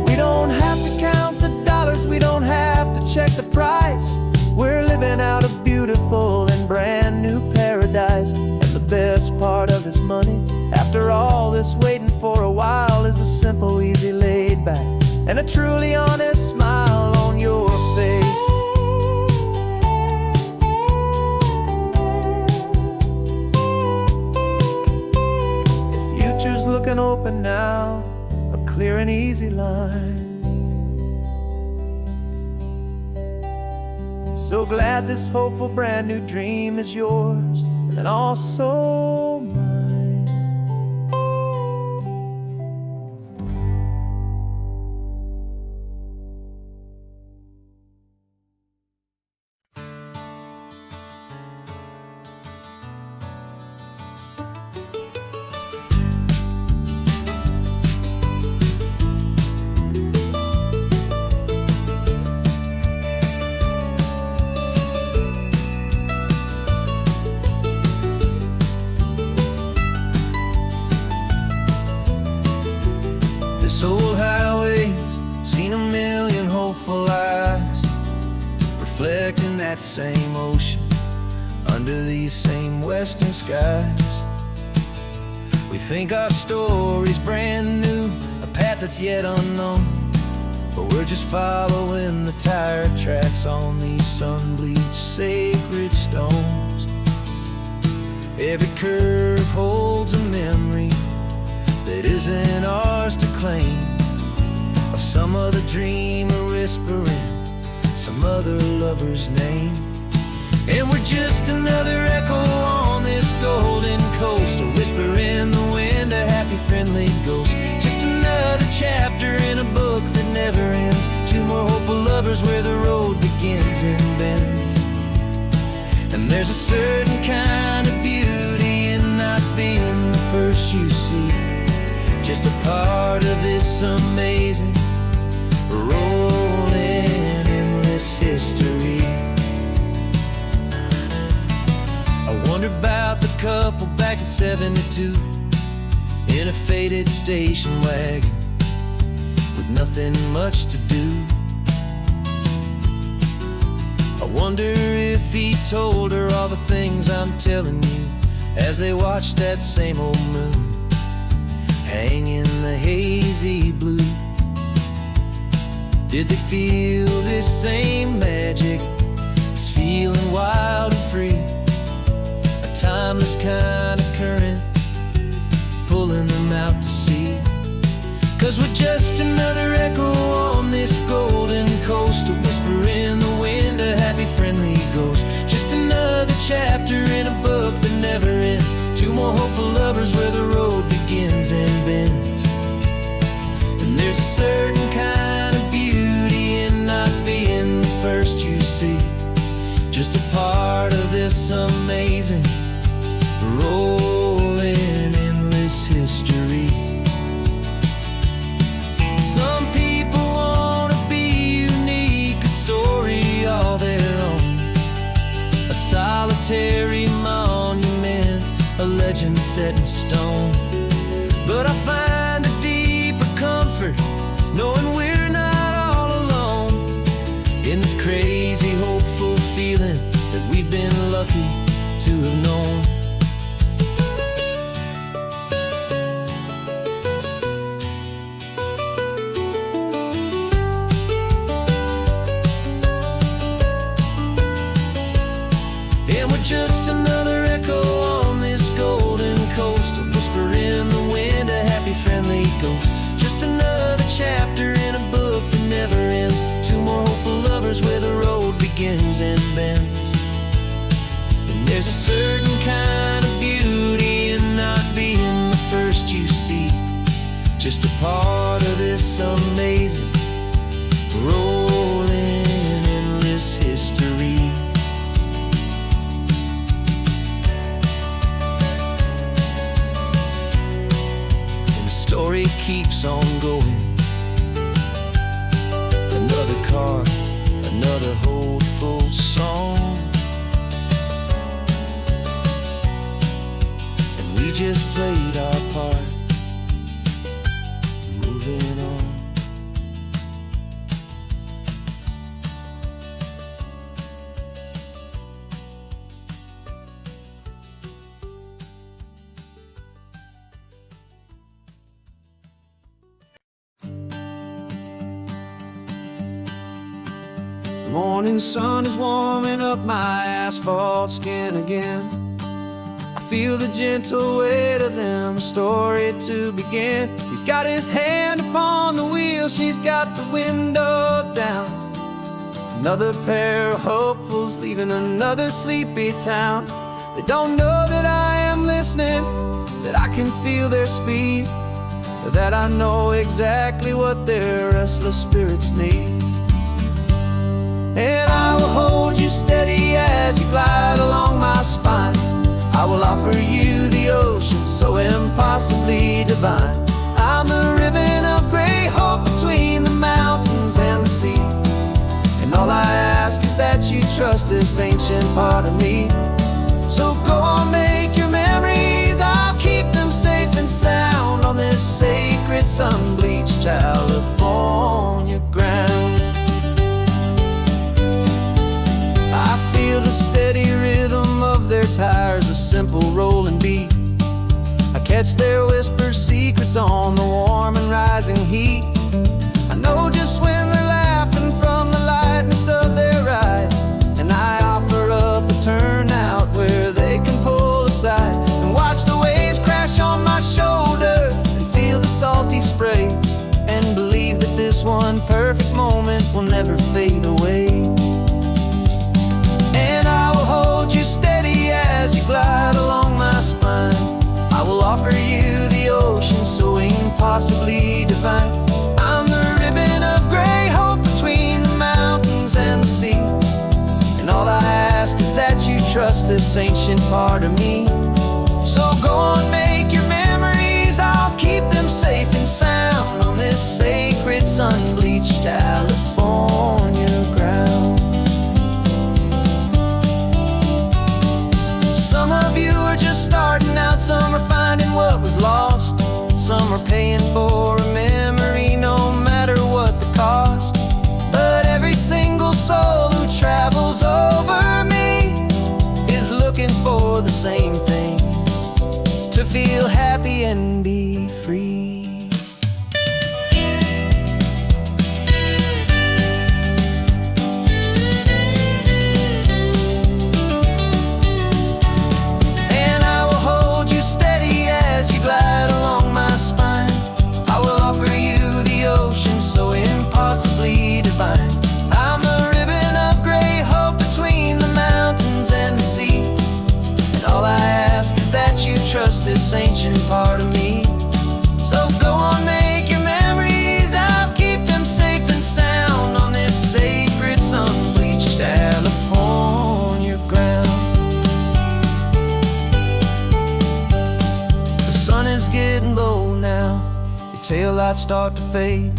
We don't have to count the dollars, we don't have to check the price. We're living out a beautiful and brand new paradise. And the best part of this money, after all this waiting for a while, is the simple, easy, laid back, and a truly honest smile on your face. The future's looking open now, clear and easy line. So glad this hopeful brand new dream is yours and also mine. This old highway's seen a million hopeful eyes, reflecting that same ocean under these same western skies. We think our story's brand new, a path that's yet unknown, but we're just following the tire tracks on these sun-bleached sacred stones. Every curve holds a memory that isn't ours to claim, of some other dreamer whispering some other lover's name. And we're just another echo on this golden coast, a whisper in the wind, a happy friendly ghost. Just another chapter in a book that never ends, two more hopeful lovers where the road begins and bends. And there's a certain kind of beauty in not being the first you see, just a part of this amazing rolling endless history. wonder about the couple back in '72 in a faded station wagon with nothing much to do. I wonder if he told her all the things I'm telling you as they watched that same old moon hang in the hazy blue. Did they feel this same magic, this feeling wild and free, a timeless kind of current pulling them out to sea? 'Cause we're just another echo on this golden coast, a whisper in the wind, a happy friendly ghost. Just another chapter in a book that never ends, two more hopeful lovers where the road begins and bends. And there's a certain kind of beauty in not being the first you see, just a part of this amazing rolling endless history. Some people want to be unique, a story all their own, a solitary monument, a legend set in stone. But I find a deeper comfort knowing we're not all alone in this crazy hopeful feeling that we've been lucky to have known. And we're just another echo on this golden coast, a whisper in the wind, a happy friendly ghost. Just another chapter in a book that never ends, two more hopeful lovers where the road begins and bends. And there's a certain kind of beauty in not being the first you see, just a part of this amazing rolling endless history. Story keeps on going. Another card, another hopeful song, and we just played our part, moving on. The morning sun is warming up my asphalt skin again. I feel the gentle weight of them, a story to begin. He's got his hand upon the wheel, she's got the window down. Another pair of hopefuls leaving another sleepy town. They don't know that I am listening, that I can feel their speed, or that I know exactly what their restless spirits need. And I will hold you steady as you glide along my spine. I will offer you the ocean so impossibly divine. I'm the ribbon of gray hope between the mountains and the sea. And all I ask is that you trust this ancient part of me. So go on, make your memories, I'll keep them safe and sound on this sacred sun-bleached California ground. I feel the steady rhythm of their tires, a simple rolling beat. I catch their whispered secrets on the warm and rising heat. I know just when they're laughing from the lightness of their ride, and I offer up a turnout where they can pull aside and watch the waves crash on my shoulder and feel the salty spray, and believe that this one perfect moment will never fade away. And I will hold you steady as you glide along my spine. I will offer you the ocean so impossibly divine. I'm the ribbon of gray hope between the mountains and the sea. And all I ask is that you trust this ancient part of me. So go on, make your memories, I'll keep them safe and sound on this sacred sun-bleached California ground. Some of you or paying for a memory, no matter what the cost. But every single soul who travels over me is looking for the same thing: to feel happy and be free. Trust this ancient part of me. So go on, make your memories. I'll keep them safe and sound on this sacred sun-bleached California ground. The sun is getting low now, your taillights start to fade.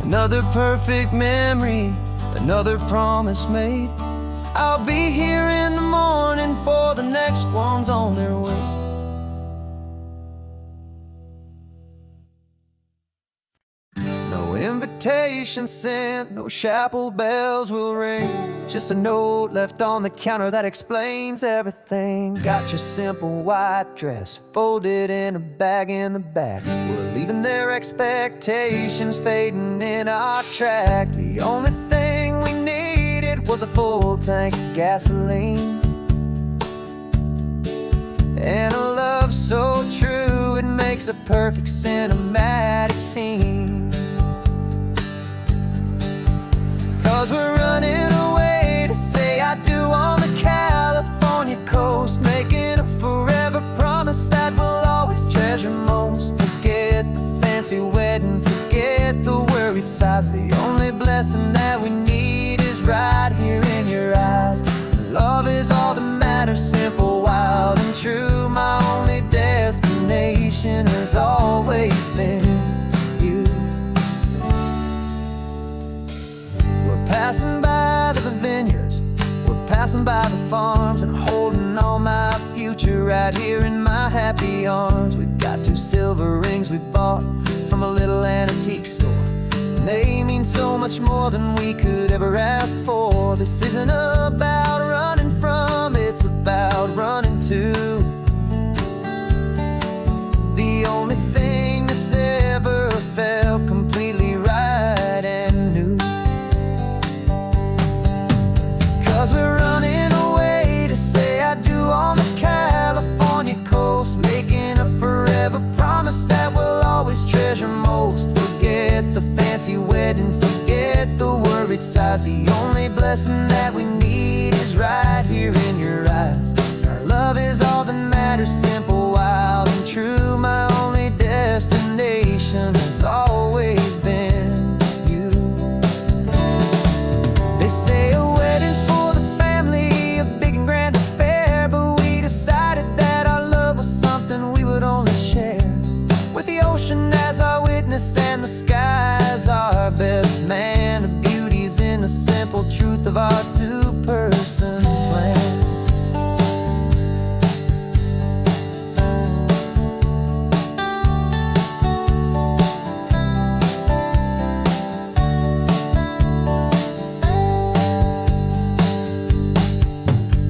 Another perfect memory, another promise made. I'll be here in the morning for the next ones on their way. No invitation sent, no chapel bells will ring. Just a note left on the counter that explains everything. Got your simple white dress folded in a bag in the back. We're leaving their expectations fading in our track. The only thing we needed was a full tank of gasoline, and a love so true it makes a perfect cinematic scene. 'Cause we're running away to say I do on the California coast, making a forever promise that we'll always treasure most. Forget the fancy wedding, forget the worried sighs. The only blessing that we need is right here in your eyes. Love is all that matters, simple, wild, and true. My only destination has always been you. We're passing by the vineyards, we're passing by the farms, and holding on my future right here in my happy arms. We've got 2 silver rings we bought from a little antique store, and they mean so much more than we could ever ask for. This isn't about running from, it's about running to the only thing that's ever felt completely right and new. 'Cause we're running away to say I do on the California coast, making a forever promise that we'll always treasure most. Forget the fancy wedding, forget the worried sighs. The only blessing that we need is right here in your eyes. Our love is all that matters, simple, wild, and true. My only destination has always been you. They say a wedding's for the family, a big and grand affair, but we decided that our love was something we would only share with the ocean as our witness and the sky as our best man. The beauty's in the simple truth of our 2-person plan.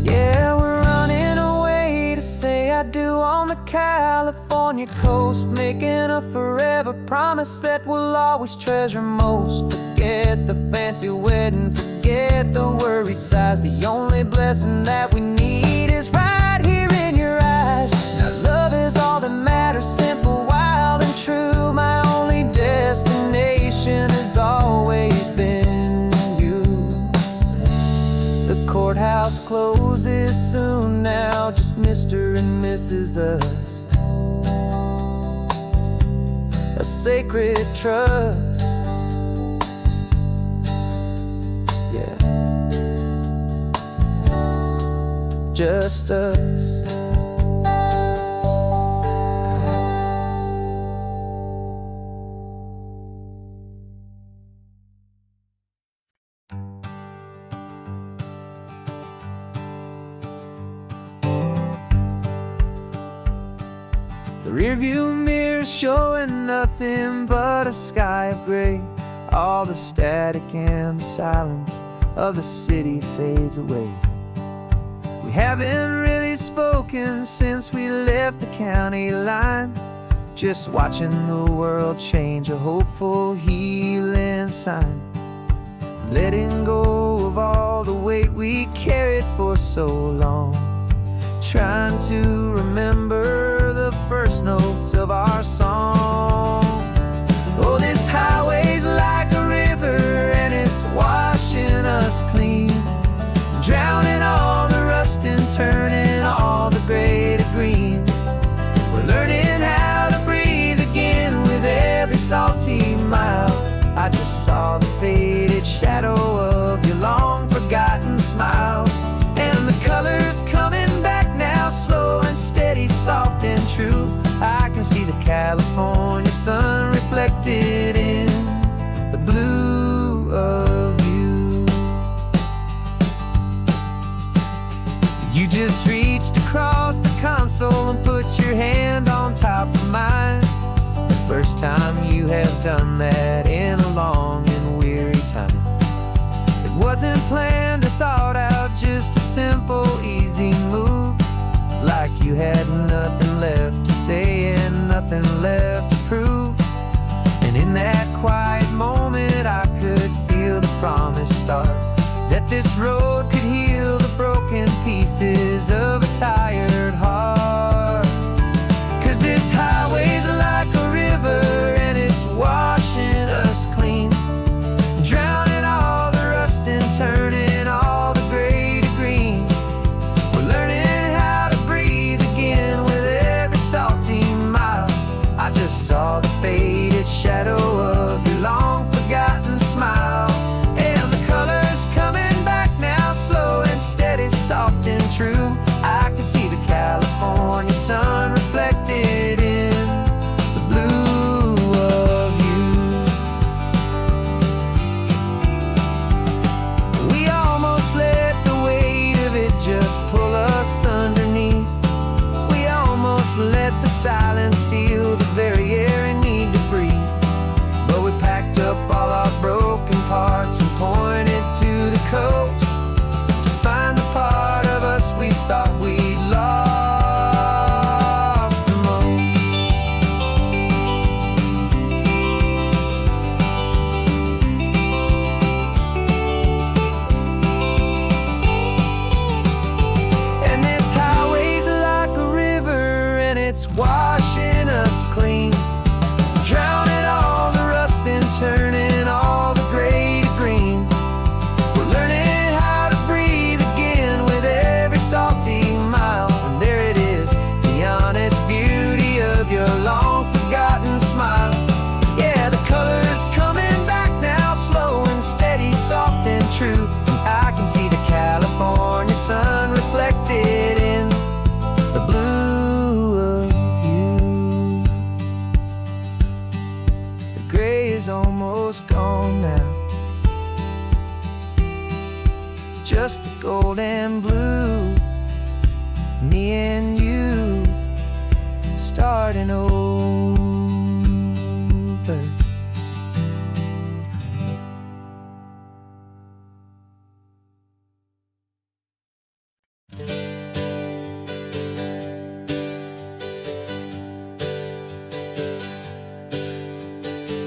Yeah, we're running away to say I do on the California coast, making a forever promise that we'll always treasure most. Forget the fancy wedding, forget the worried sighs. The only blessing that we need is right here in your eyes. Now love is all that matters, simple, wild, and true. My only destination has always been you. The courthouse closes soon now, just Mr. and Mrs. Us. A sacred trust, yeah, just us. The The rearview mirror showing nothing but a sky of gray. All the static and the silence of the city fades away. We haven't really spoken since we left the county line, just watching the world change, a hopeful healing sign. Letting go of all the weight we carried for so long, trying to remember the first notes of our song. Oh, this highway's like a river and it's washing us clean, drowning all the rust and turning all the gray to green. We're learning how to breathe again with every salty mile. I just saw the faded shadow of your long forgotten smile, and the colors coming back now, slow and steady, soft and true. I can see the California sun reflected in the blue of you. You just reached across the console and put your hand on top of mine. The first time you have done that in a long and weary time. It wasn't planned or thought out, just a simple, easy move. Like you had nothing left to say and nothing left to prove. And in that quiet moment I could feel the promise start, that this road could heal the broken pieces of a tired heart. 'Cause this highway's like a river and it's washing us clean, drowning all the rust and turning all the gray to green. We're learning how to breathe again with every salty mile. I just saw the faded shadow of your long forgotten smile, and the colors coming back now, slow and steady, soft and true. I can see the California sun reflected in the blue of you. We almost let the weight of it just pull us underneath. We almost let the silence steal the very air and need to breathe. But we packed up all our broken parts and pointed to the coast to find the part of us we thought we'd lost the most. And this highway's like a river and it's washing us clean, drowning all the rust and turning all the gray to green. We're learning how to breathe again with every salty mile. And there it is, the honest beauty of your long forgotten smile. Yeah, the colors coming back now, slow and steady, soft and true. I can see the California sun reflected in the blue of you. The gray is almost gone now, just the gold and blue. Me and you starting over.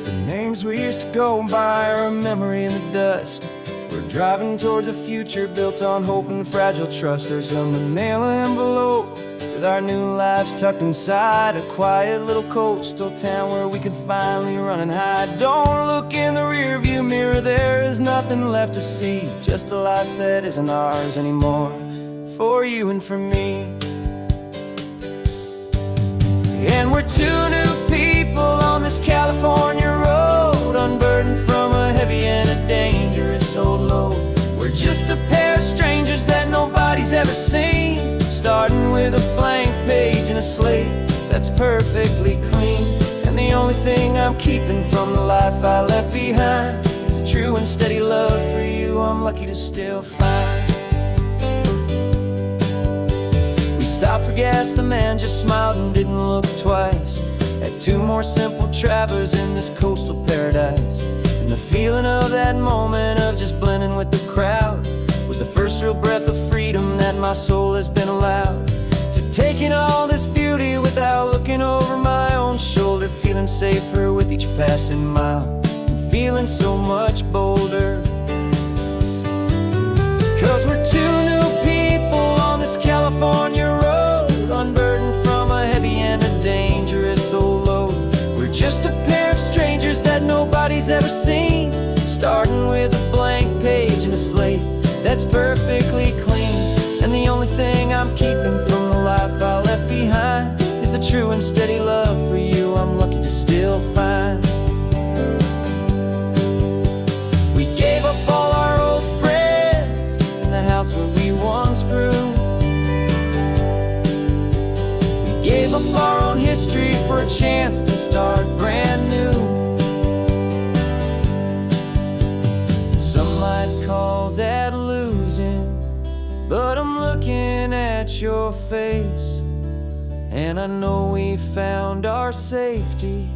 The names we used to go by are a memory in the dust. We're driving towards a future built on hope and fragile trust. There's a manila envelope with our new lives tucked inside, a quiet little coastal town where we could finally run and hide. Don't look in the rearview mirror, there is nothing left to see, just a life that isn't ours anymore, for you and for me. And we're two new people on this California road, unburdened from a heavy and a dangerous old load. We're just a pair of strangers that nobody's ever seen, starting with a blank page and a slate that's perfectly clean. And the only thing I'm keeping from the life I left behind is a true and steady love for you I'm lucky to still find. We stopped for gas, the man just smiled and didn't look twice. Had two more simple travelers in this coastal paradise. And the feeling of that moment of just blending with the crowd was the first real breath of freedom that my soul has been allowed to take in all this beauty without looking over my own shoulder, feeling safer with each passing mile and feeling so much bolder. 'Cause we're two new people on this California road, unburdened from a heavy and a dangerous old load. We're just a pair of strangers that nobody's ever seen, starting with a blank page and a slate that's perfectly clean. And the only thing I'm keeping from the life I left behind is the true and steady love for you I'm lucky to still find. We gave up all our old friends in the house where we once grew. We gave up our own history for a chance to start brand new. Some might call that losing, but I'm looking at your face, and I know we found our safety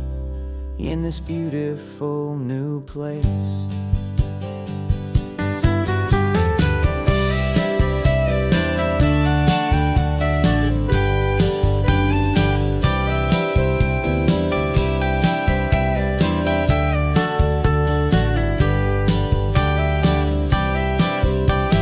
in this beautiful new place.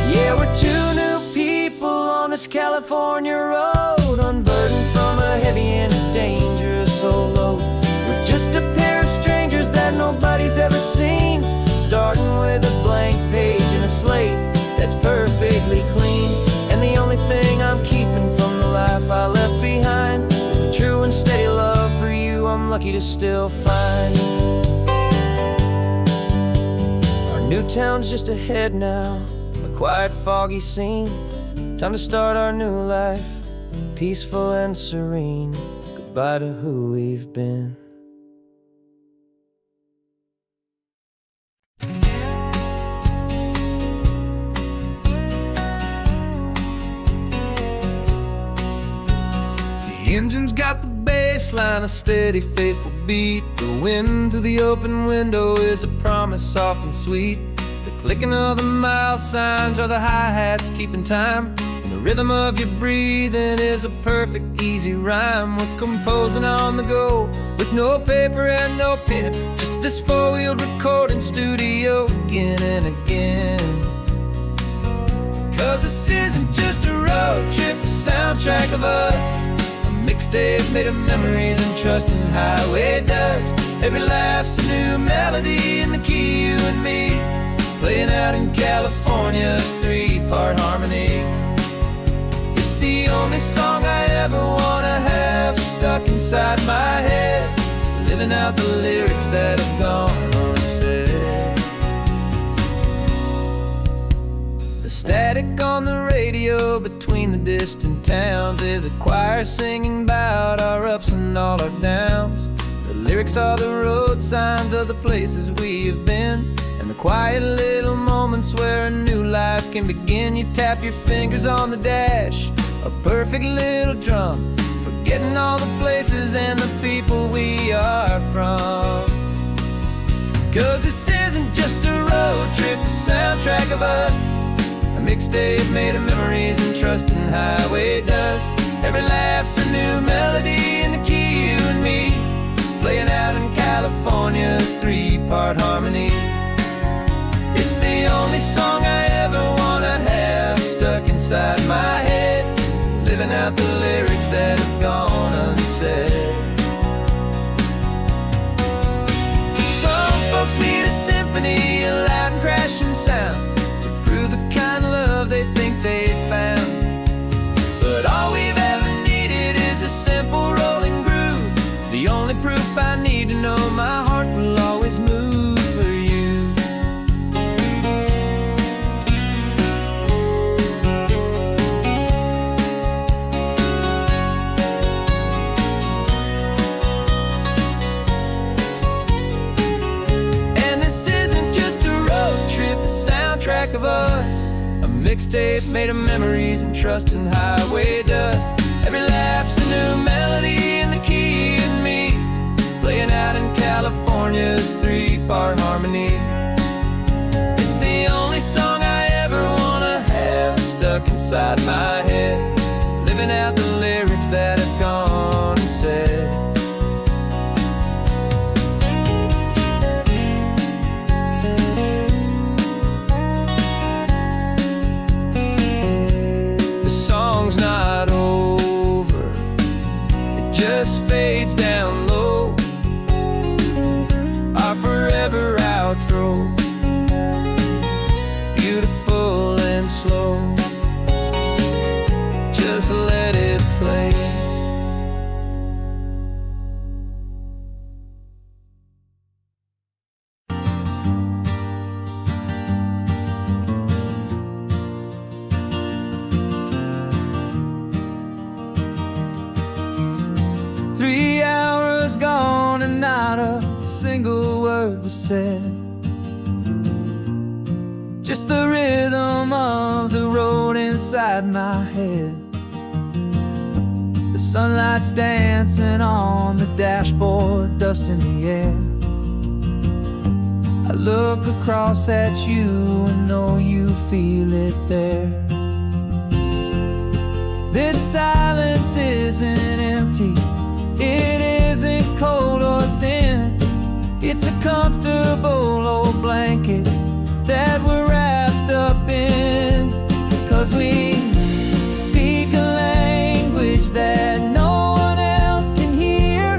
Yeah, we're two new people on this California road, unburdened from a heavy and a dangerous old load. We're just a pair of strangers that nobody's ever seen, starting with a blank page and a slate that's perfectly clean. And the only thing I'm keeping from the life I left behind is the true and steady love for you I'm lucky to still find. Our new town's just ahead now, a quiet, foggy scene. Time to start our new life, peaceful and serene. Goodbye to who we've been. The engine's got the bass line, a steady, faithful beat. The wind through the open window is a promise soft and sweet. The clicking of the mile signs are the hi-hats keeping time. And the rhythm of your breathing is a perfect, easy rhyme. We're composing on the go with no paper and no pen, just this four-wheeled recording studio again and again. 'Cause this isn't just a road trip, the soundtrack of us, a mixtape made of memories and trust and highway dust. Every laugh's a new melody in the key, you and me, playing out in California's three-part harmony. It's the only song I ever wanna have stuck inside my head, living out the lyrics that have gone unsaid. The static on the radio between the distant towns is a choir singing about our ups and all our downs. The lyrics are the road signs of the places we have been, and the quiet little moments where a new life can begin. You tap your fingers on the dash, a perfect little drum, forgetting all the places and the people we are from. 'Cause this isn't just a road trip, the soundtrack of us, a mixtape made of memories and trust and highway dust. Every laugh's a new melody in the key, you and me, playing out in California's three-part harmony. It's the only song I ever wanna have stuck inside my head, living out the lyrics that have gone unsaid. Some folks need a symphony, a loud and crashing sound, to prove the kind of love they think they found. But all we've ever needed is a simple rolling groove, the only proof I need to know my heart will always move for you. And this isn't just a road trip, the soundtrack of us, a mixtape made of memories and trust and highway dust. Every laugh's a new melody in the key and me, playing out in California's three-part harmony. It's the only song I ever wanna have stuck inside my head, living out the lyrics that have gone and said. The song's not over, it just fades down low, our forever outro, beautiful and slow. Just let it play. Three hours gone and not a single word was said. Just the rhythm of the road inside my head. The sunlight's dancing on the dashboard, dust in the air. I look across at you and know you feel it there. This silence isn't empty, it isn't cold or thin. It's a comfortable old blanket that we're wrapped up in. 'Cause we speak a language that no one else can hear.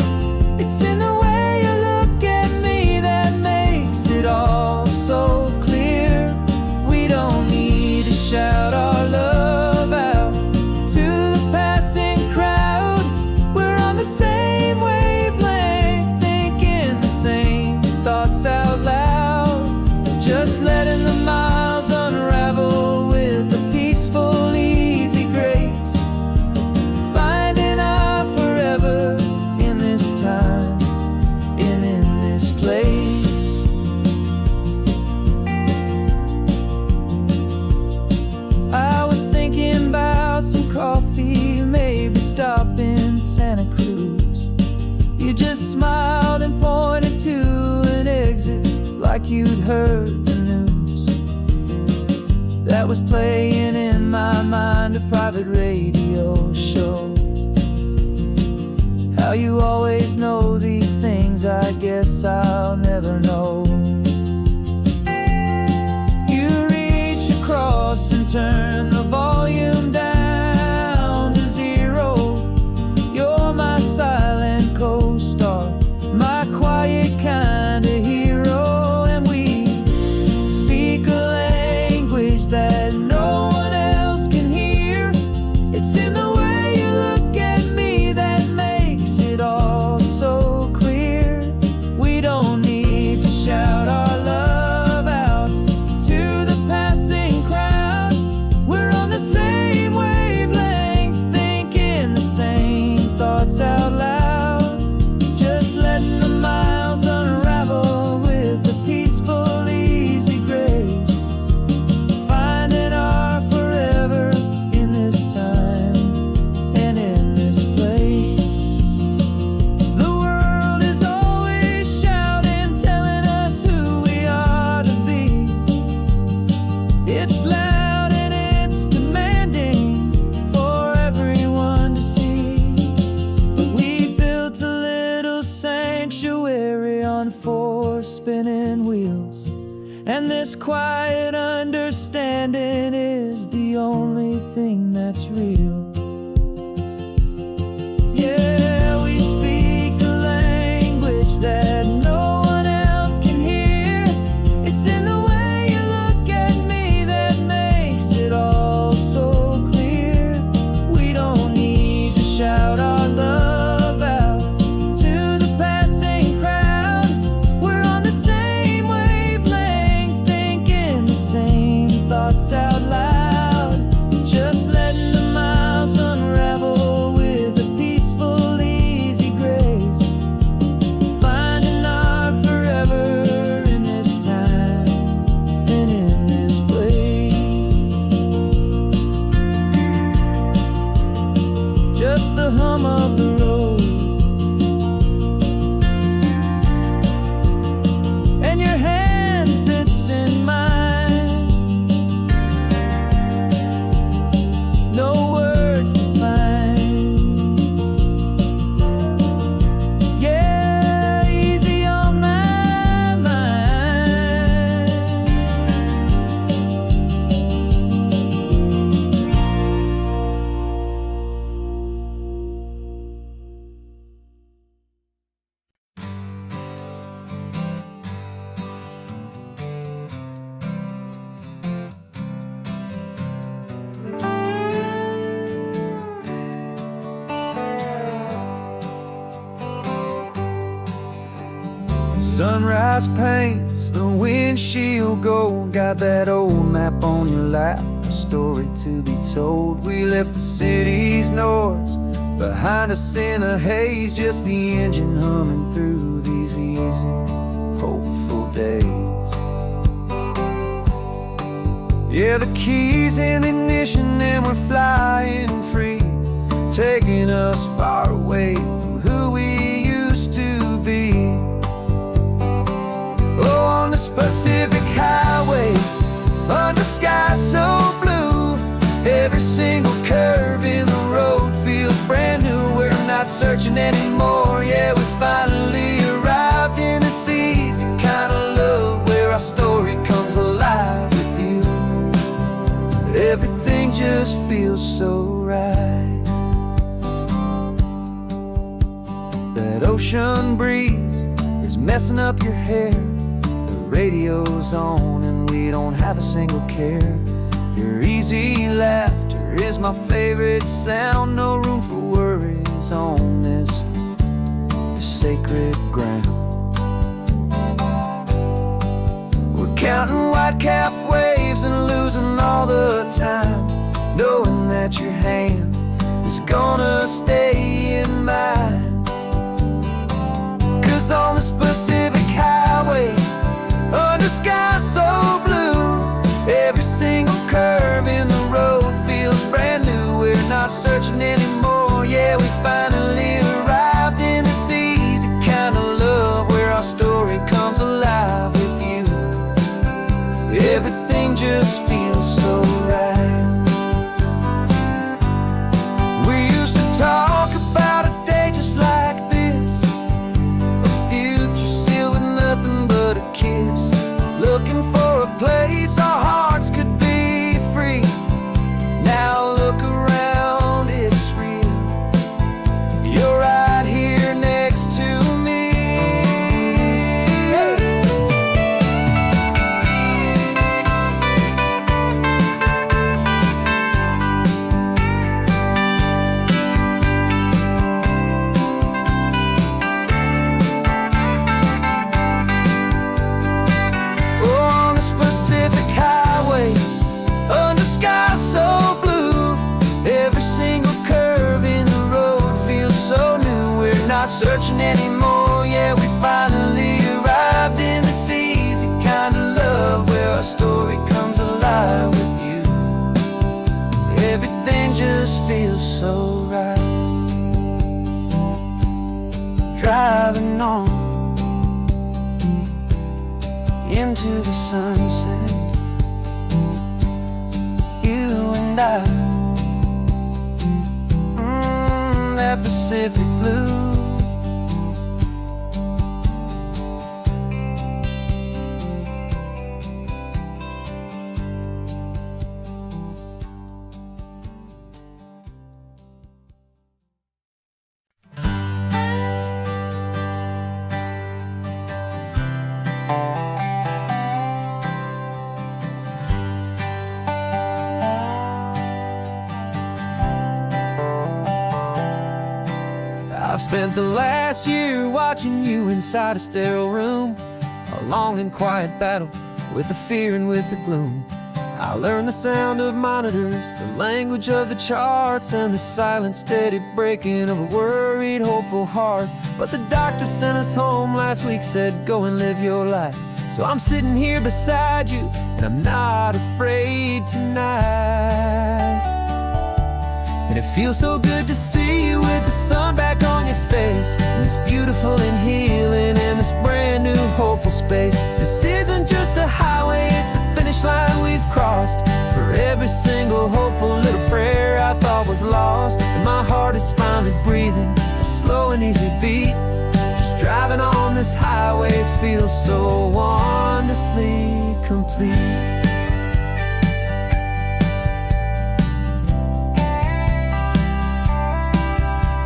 It's in the way you look at me that makes it all so clear. We don't need to shout our love out to the passing crowd. We're on the same wavelength, thinking the same thoughts out loud. Just letting the miles unravel with a peaceful, easy grace. Finding our forever in this time and in this place. I was thinking about some coffee, maybe stop in Santa Cruz. You just smiled and pointed to an exit like you'd heard the news. That was playing in my mind, a private radio show. How you always know these things, I guess I'll never know. You reach across and turn the volume down to zero. You're my silent co-star, my quiet kind of hero. And we speak a language that no one else can hear. It's in the way you look at me that makes it all so clear. We don't need to shout our love out to the passing crowd. We're on the same wavelength, thinking the same thoughts out loud. Just letting the miles unravel with a peaceful, easy grace. Finding our forever in this time and in this place. The world is always shouting, telling us who we are to be. It's loud and it's demanding for everyone to see. But we built a little sanctuary on four spinning wheels, and this quiet understanding is the only thing that's real. Yeah, we speak a language that no one else can hear. It's in the way you look at me that makes it all so clear. We don't need to shout our love out to the passing crowd. We're on the same wavelength, thinking the same thoughts out loud. Just letting the mind just the hum of the road. And your hand fits in mine. No words to find. Yeah, easy on my mind. Sunrise paints the windshield gold. Got that old map on your lap, a story to be told. We left the city's noise behind us in the haze, just the engine humming through these easy, hopeful days. Yeah, the keys in the ignition and we're flying free, taking us far away from who we used to be. Oh, on this Pacific highway, under sky so blue, every single curve in the road feels brand new. We're not searching anymore, yeah, we finally arrived in this easy kind of love, where our story comes alive with you. Everything just feels so right. That ocean breeze is messing up your hair, radio's on and we don't have a single care. Your easy laughter is my favorite sound. No room for worries on this sacred ground. We're counting white-capped waves and losing all the time, knowing that your hand is gonna stay in mine. 'Cause on this Pacific highway, under sky so blue, every single curve in the road feels brand new. We're not searching anymore, yeah, we finally arrived in this easy kind of love, where our story comes alive with you. Everything just feels so right. We used to talk about a day just like this, a future sealed with nothing but a kiss, looking for a place our hearts could be free. Now look around, it's real. You're right here next to me. Pacific highway, under sky so blue, every single curve in the road feels so new. We're not searching anymore, yeah, we finally arrived in this easy kind of love, where our story comes alive with you. Everything just feels so right. Driving on into the sunset, you and I, that Pacific blue. I've spent the last year watching you inside a sterile room, a long and quiet battle with the fear and with the gloom. I learned the sound of monitors, the language of the charts, and the silent, steady breaking of a worried, hopeful heart. But the doctor sent us home last week, said, go and live your life. So I'm sitting here beside you, and I'm not afraid tonight. And And it feels so good to see you with the sun back on your face, and it's beautiful and healing in this brand new hopeful space. This isn't just a highway, it's a finish line we've crossed. For every single hopeful little prayer I thought was lost, and my heart is finally breathing a slow and easy beat. Just driving on this highway feels so wonderfully complete.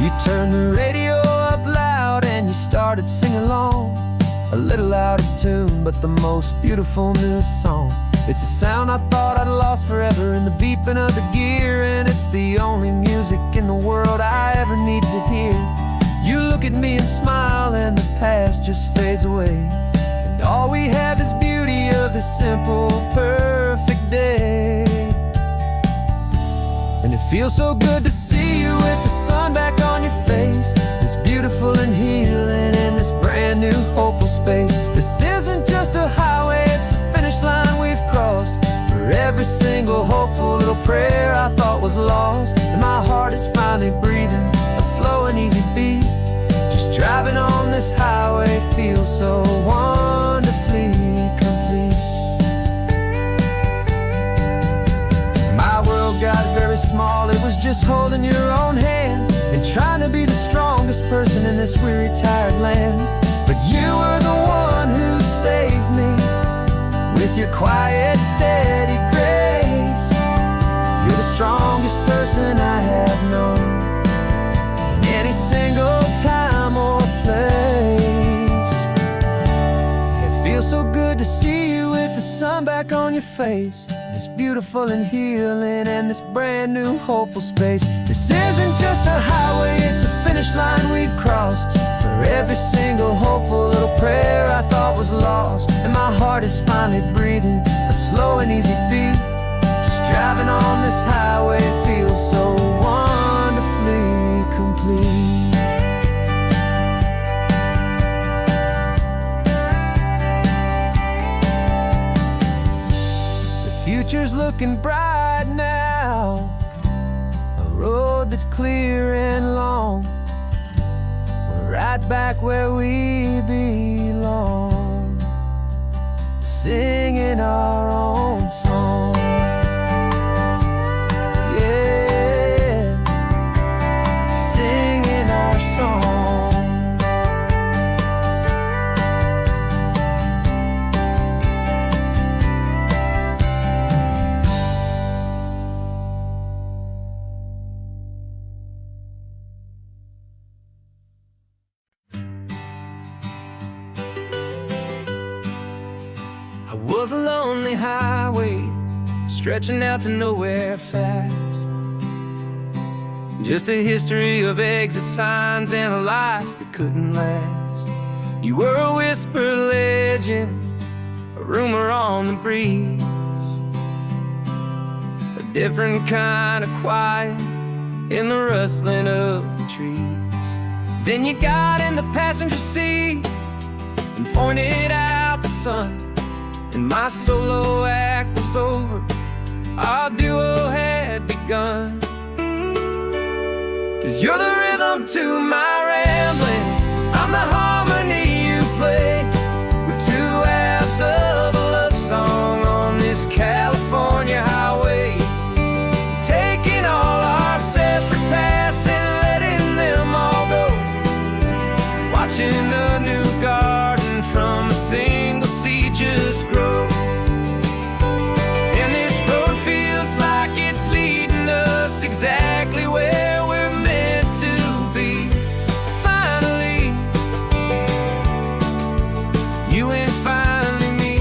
You turned the radio up loud and you started singing along, a little out of tune, but the most beautiful new song. It's a sound I thought I'd lost forever in the beeping of the gear, and it's the only music in the world I ever need to hear. You look at me and smile, and the past just fades away, and all we have is beauty of this simple, perfect day. And it feels so good to see you with the sun back on your face. It's beautiful and healing in this brand new hopeful space. This isn't just a highway, it's a finish line we've crossed. For every single hopeful little prayer I thought was lost, and my heart is finally breathing a slow and easy beat. Just driving on this highway feels so wonderfully complete. My world got very small, it was just holding your own hand and trying to be the strongest person in this weary, tired land. But you were the one who saved me with your quiet, steady grace. You're the strongest person I have known in any single time or place. It feels so good to see you with the sun back on your face. It's beautiful and healing in this brand new hopeful space. This isn't just a highway, it's a finish line we've crossed. For every single hopeful little prayer I thought was lost, and my heart is finally breathing a slow and easy beat. Just driving on this highway feels so wonderfully complete. Future's looking bright now, a road that's clear and long. We're right back where we belong, singing our own song. Yeah, singing our song. I was a lonely highway, stretching out to nowhere fast. Just a history of exit signs and a life that couldn't last. You were a whisper legend, a rumor on the breeze, a different kind of quiet in the rustling of the trees. Then you got in the passenger seat and pointed out the sun, and my solo act was over, our duo had begun. 'Cause you're the rhythm to my rambling, I'm the harmony you play. We're two halves of a love song on this California highway, taking all our separate paths and letting them all go, watching a new garden from a single seed just grow. And this road feels like it's leading us exactly where we're meant to be. Finally, you and finally me.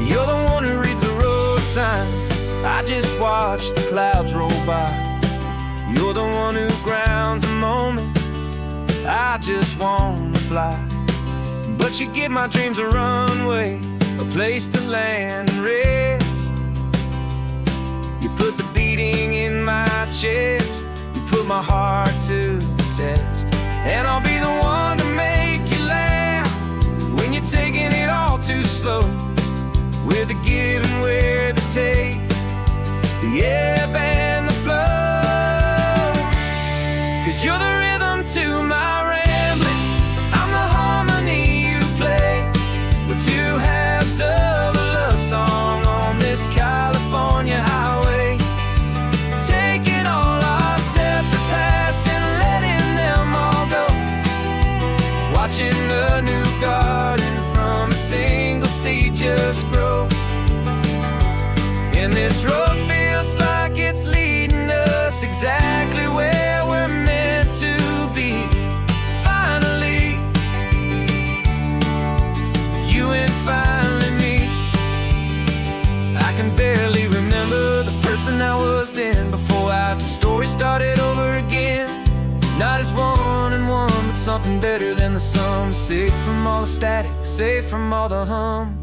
You're the one who reads the road signs, I just watch the clouds roll by. You're the one who grounds the moment, I just wanna fly. But you give my dreams a runway, a place to land and rest. You put the beating in my chest, you put my heart to the test. And I'll be the one to make you laugh when you're taking it all too slow. with the give and where the take, the ebb and the flow. 'Cause you're the rhythm to my rambling, I'm the harmony you play. We're two halves of a love song on this California highway, taking all our separate paths and letting them all go, watching the new garden from a single seed just grow. And this road feels like it's leading us exactly where we're meant to be. Finally, you and finally me. I can barely remember the person I was then, before our two stories started over again. Not as one and one, but something better than the sum. Safe from all the static, safe from all the hum.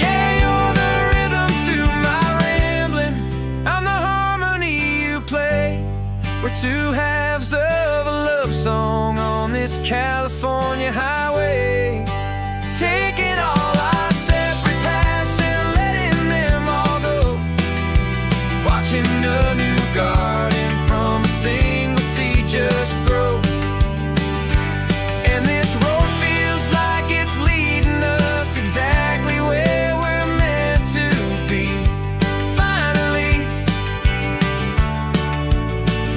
Yeah, you're the rhythm to my rambling, I'm the harmony you play. We're two halves of a love song on this California highway, taking all our separate paths and letting them all go, watching a new garden from a single seed just grow. And this road feels like it's leading us exactly where we're meant to be. Finally,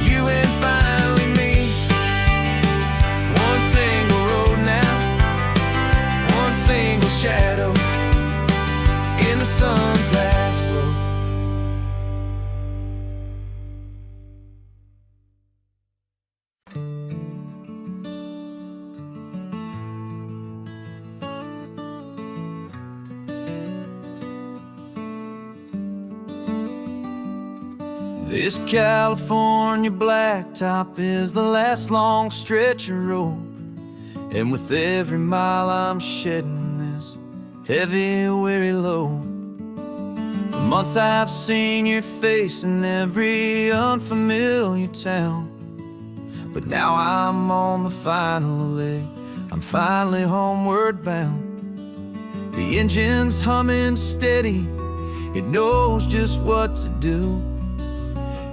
you and finally me. One single road now, one single shadow in the sun's last glow. This California blacktop is the last long stretch of road, and with every mile I'm shedding this heavy, weary load. For months I've seen your face in every unfamiliar town, but now I'm on the final leg, I'm finally homeward bound. The engine's humming steady, it knows just what to do.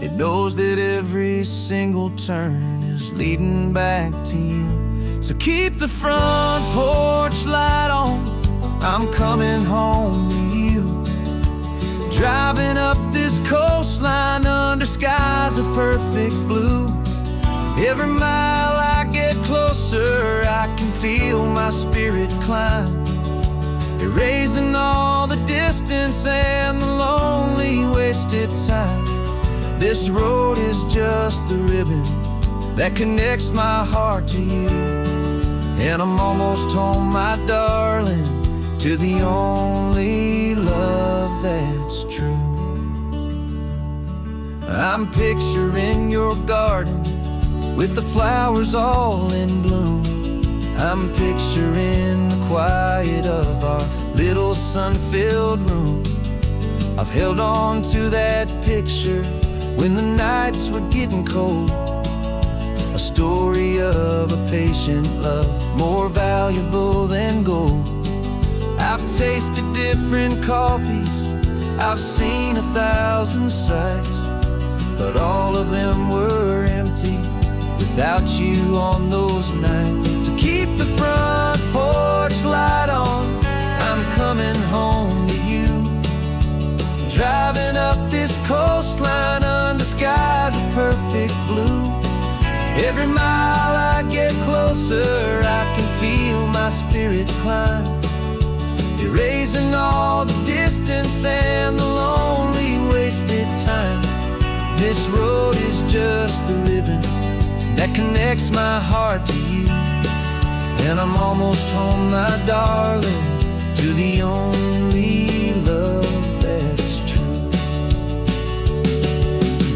It knows that every single turn is leading back to you. So keep the front porch light on, I'm coming home to you. Driving up this coastline under skies of perfect blue. Every mile I get closer, I can feel my spirit climb, erasing all the distance and the lonely wasted time. This road is just the ribbon that connects my heart to you, and I'm almost home, my darling, to the only love that's true. I'm picturing your garden with the flowers all in bloom. I'm picturing the quiet of our little sun-filled room. I've held on to that picture when the nights were getting cold, a story of a patient love more valuable than gold. I've tasted different coffees, I've seen 1,000 sights, but all of them were empty without you on those nights. So keep the front porch light on, I'm coming home to you. Driving up this coastline under skies of perfect blue. Every mile I get closer, I can feel my spirit climb, erasing all the distance and the lonely wasted time. This road is just the ribbon that connects my heart to you, and I'm almost home, my darling, to the only love that's true.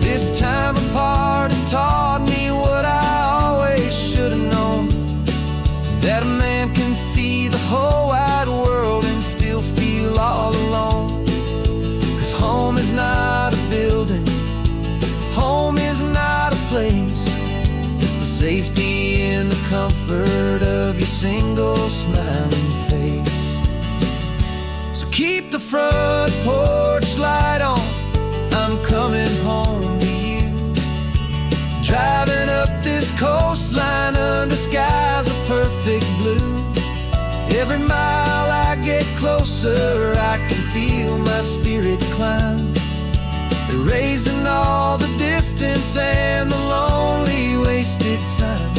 This time apart has taught me what I always should have known, that a man can see the whole wide world and still feel all alone. 'Cause home is not a building, days. It's the safety and the comfort of your single smiling face. So keep the front porch light on, I'm coming home to you. Driving up this coastline under skies of perfect blue. Every mile I get closer, I can feel my spirit climb, erasing all the distance and the lonely wasted time.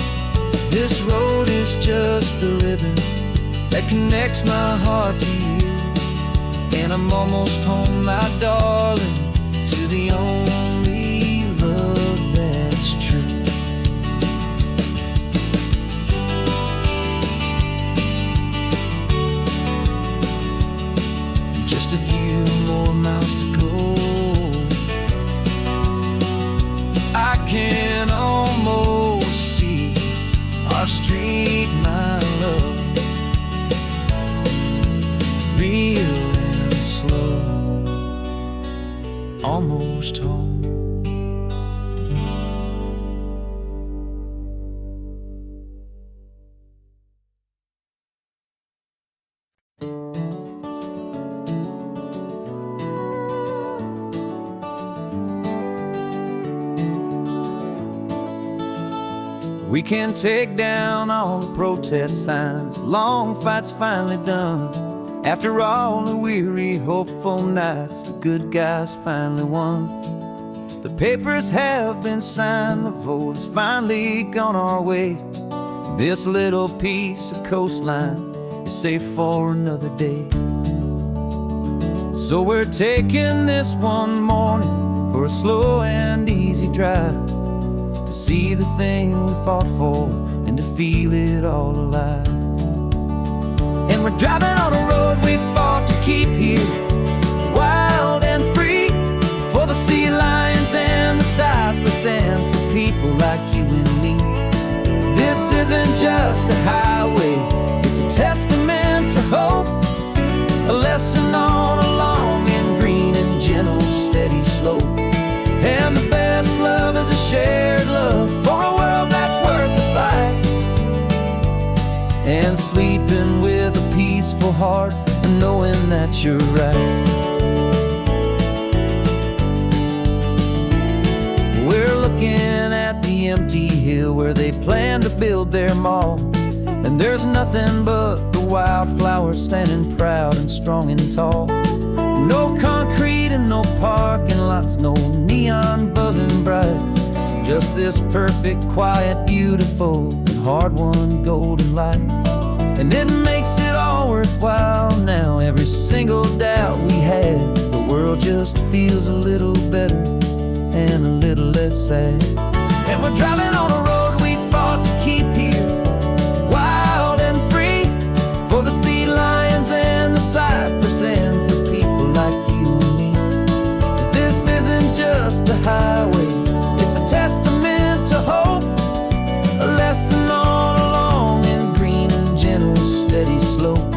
This road is just the ribbon that connects my heart to you. And I'm almost home, my darling, to the only love that's true. Just a few more miles to go, I can almost see our street, my love, real and slow, almost home. We can take down all the protest signs, long fight's finally done. After all the weary, hopeful nights, the good guys finally won. The papers have been signed, the vote's finally gone our way. This little piece of coastline is safe for another day. So we're taking this one morning for a slow and easy drive, to see the thing we fought for and to feel it all alive. And we're driving on a road we fought to keep here, wild and free, for the sea lions and the cypress and for people like you and me. This isn't just a highway, it's a testament to hope, a lesson on a long and green and gentle steady slope. And the best love is a shared love for a world that's worth the fight, and sleeping with a peaceful heart and knowing that you're right. We're looking at the empty hill where they plan to build their mall, and there's nothing but the wildflowers standing proud and strong and tall. No concrete and no parking lots, no neon buzzing bright, just this perfect, quiet, beautiful, and hard-won golden light. And it makes it all worthwhile now, every single doubt we had. The world just feels a little better and a little less sad. And we're driving on a road we fought to keep here, wild and free, for the sea lions and the cypress and for people like you and me. This isn't just a highway, it's a testament to hope, a lesson on a long and green and gentle steady slope.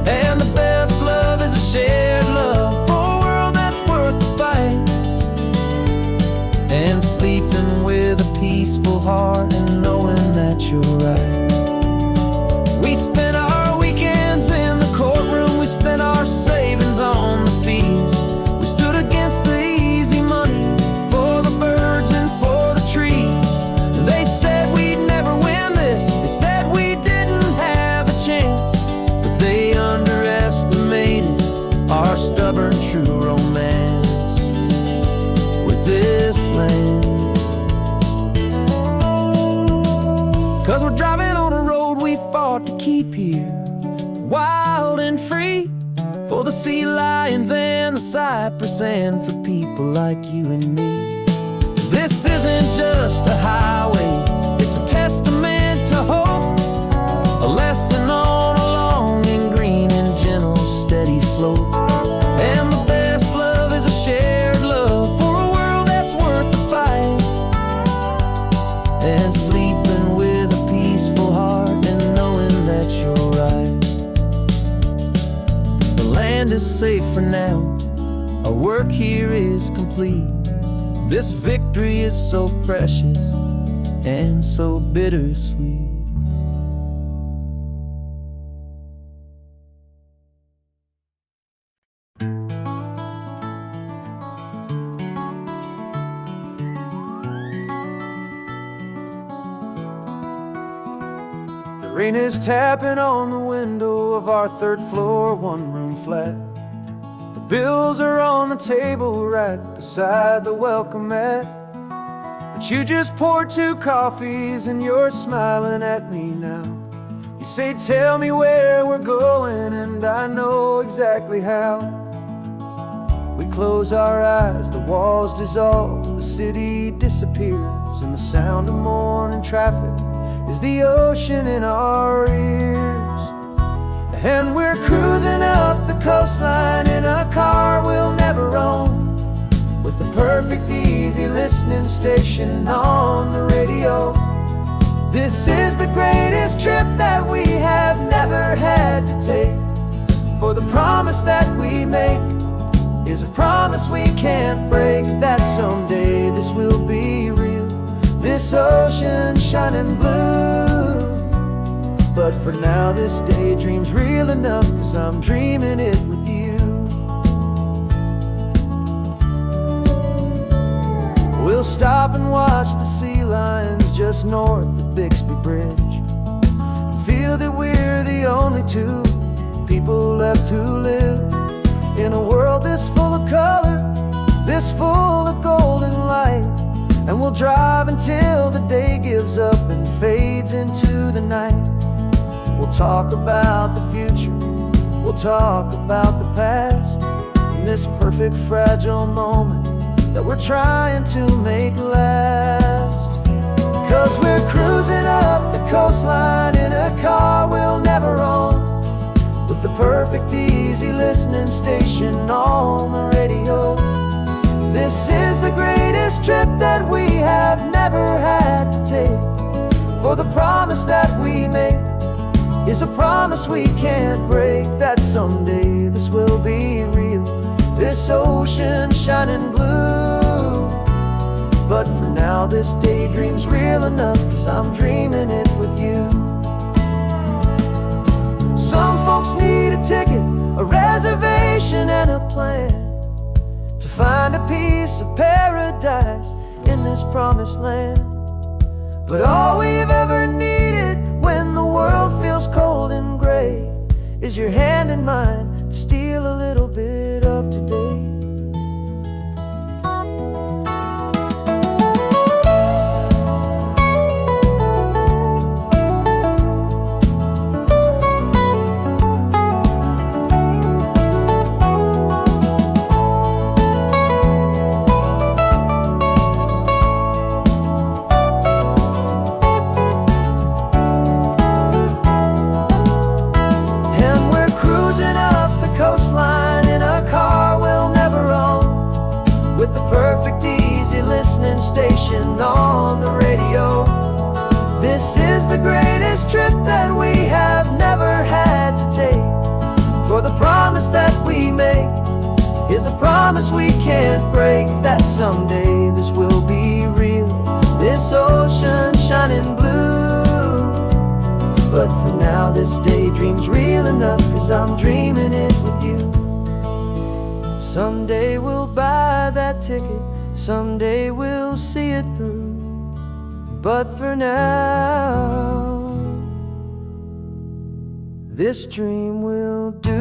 And the best love is a shared love for a world that's worth the fight, and sleeping with a peaceful heart and knowing that you're right. We spent our weekends in the courtroom, we spent our savings on the fees. We stood against the easy money for the birds and for the trees. They said we'd never win this, they said we didn't have a chance, but they underestimated our stubborn true romance with this land. 'Cause we're driving on a road we fought to keep here, wild and free, for the sea lions and the cypress and for people like you and me. This isn't just a highway, it's a testament to hope, a lesson on a long and green and gentle steady slope. And the best love is a shared love for a world that's worth the fight, and sleeping with a peaceful heart and knowing that you're right. The land is safe for now, our work here is complete. This victory is so precious, and so bittersweet. The rain is tapping on the window of our third floor, one-room flat. The bills are on the table right beside the welcome mat. But you just poured 2 coffees and you're smiling at me now. You say, tell me where we're going, and I know exactly how. We close our eyes, the walls dissolve, the city disappears, and the sound of morning traffic is the ocean in our ears. And we're cruising up the coastline in a car we'll never own, with the perfect easy listening station on the radio. This is the greatest trip that we have never had to take, for the promise that we make is a promise we can't break, that someday this will be real, this ocean shining blue. But for now this daydream's real enough, 'cause I'm dreaming it with you. We'll stop and watch the sea lions just north of Bixby Bridge, and feel that we're the only 2 people left who live in a world this full of color, this full of golden light. And we'll drive until the day gives up and fades into the night. We'll talk about the future, we'll talk about the past, in this perfect fragile moment that we're trying to make last. 'Cause we're cruising up the coastline in a car we'll never own, with the perfect easy listening station on the radio. This is the greatest trip that we have never had to take, for the promise that we make is a promise we can't break, that someday this will be real, this ocean shining blue. But for now this daydream's real enough, 'cause I'm dreaming it with you. Some folks need a ticket, a reservation and a plan, to find a piece of paradise in this promised land. But all we've ever needed when the world feels cold and gray is your hand in mine to steal a little bit of today. Station on the radio. This is the greatest trip that we have never had to take, for the promise that we make is a promise we can't break, that someday this will be real, this ocean shining blue. But for now this daydream's real enough, 'cause I'm dreaming it with you. Someday we'll buy that ticket, someday we'll see it through. But for now, this dream will do.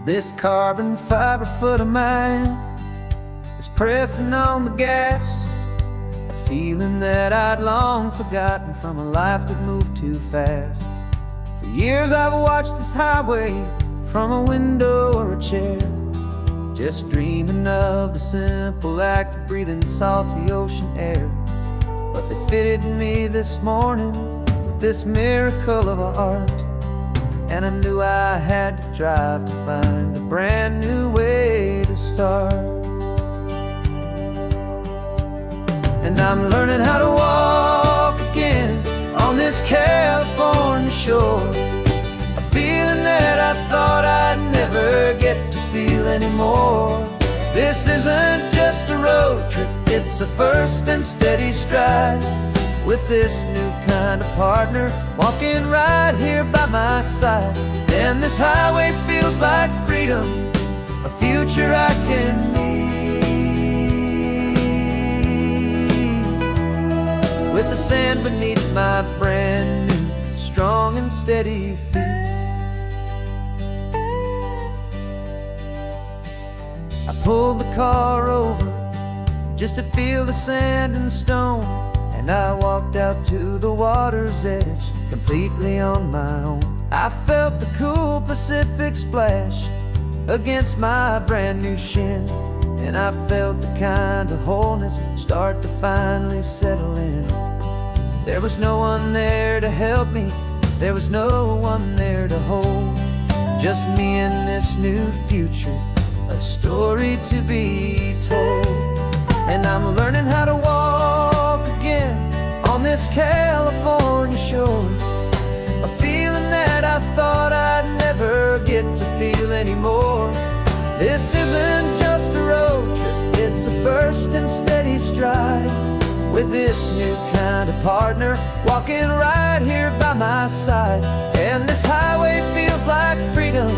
This carbon fiber foot of mine is pressing on the gas, a feeling that I'd long forgotten from a life that moved too fast. For years I've watched this highway from a window or a chair, just dreaming of the simple act of breathing salty ocean air. But they fitted me this morning with this miracle of art, and I knew I had to drive to find a brand new way to start. And I'm learning how to walk shore. A feeling that I thought I'd never get to feel anymore. This isn't just a road trip, it's a first and steady stride. With this new kind of partner walking right here by my side. And this highway feels like freedom, a future I can need. With the sand beneath my brand new, strong and steady feet. I pulled the car over just to feel the sand and stone. And I walked out to the water's edge, completely on my own. I felt the cool Pacific splash against my brand new shin. And I felt the kind of wholeness start to finally settle in. There was no one there to help me, there was no one there to hold. Just me and this new future, a story to be told. And I'm learning how to walk again on this California shore. A feeling that I thought I'd never get to feel anymore. This isn't just a road trip, it's a first and steady stride. With this new kind of partner walking right here by my side. And this highway feels like freedom,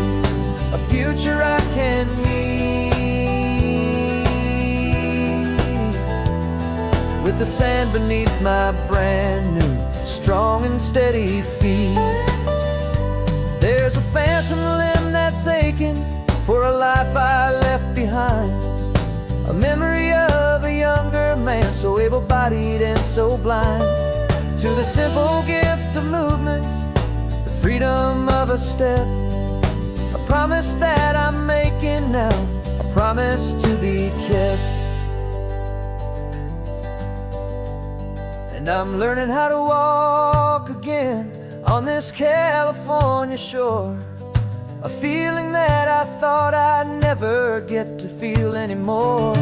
a future I can need. With the sand beneath my brand new, strong and steady feet. There's a phantom limb that's aching for a life I left behind. A memory of a younger man, so able-bodied and so blind. To the simple gift of movement, the freedom of a step. A promise that I'm making now, a promise to be kept. And I'm learning how to walk again on this California shore. A feeling that I thought I'd never get to feel anymore.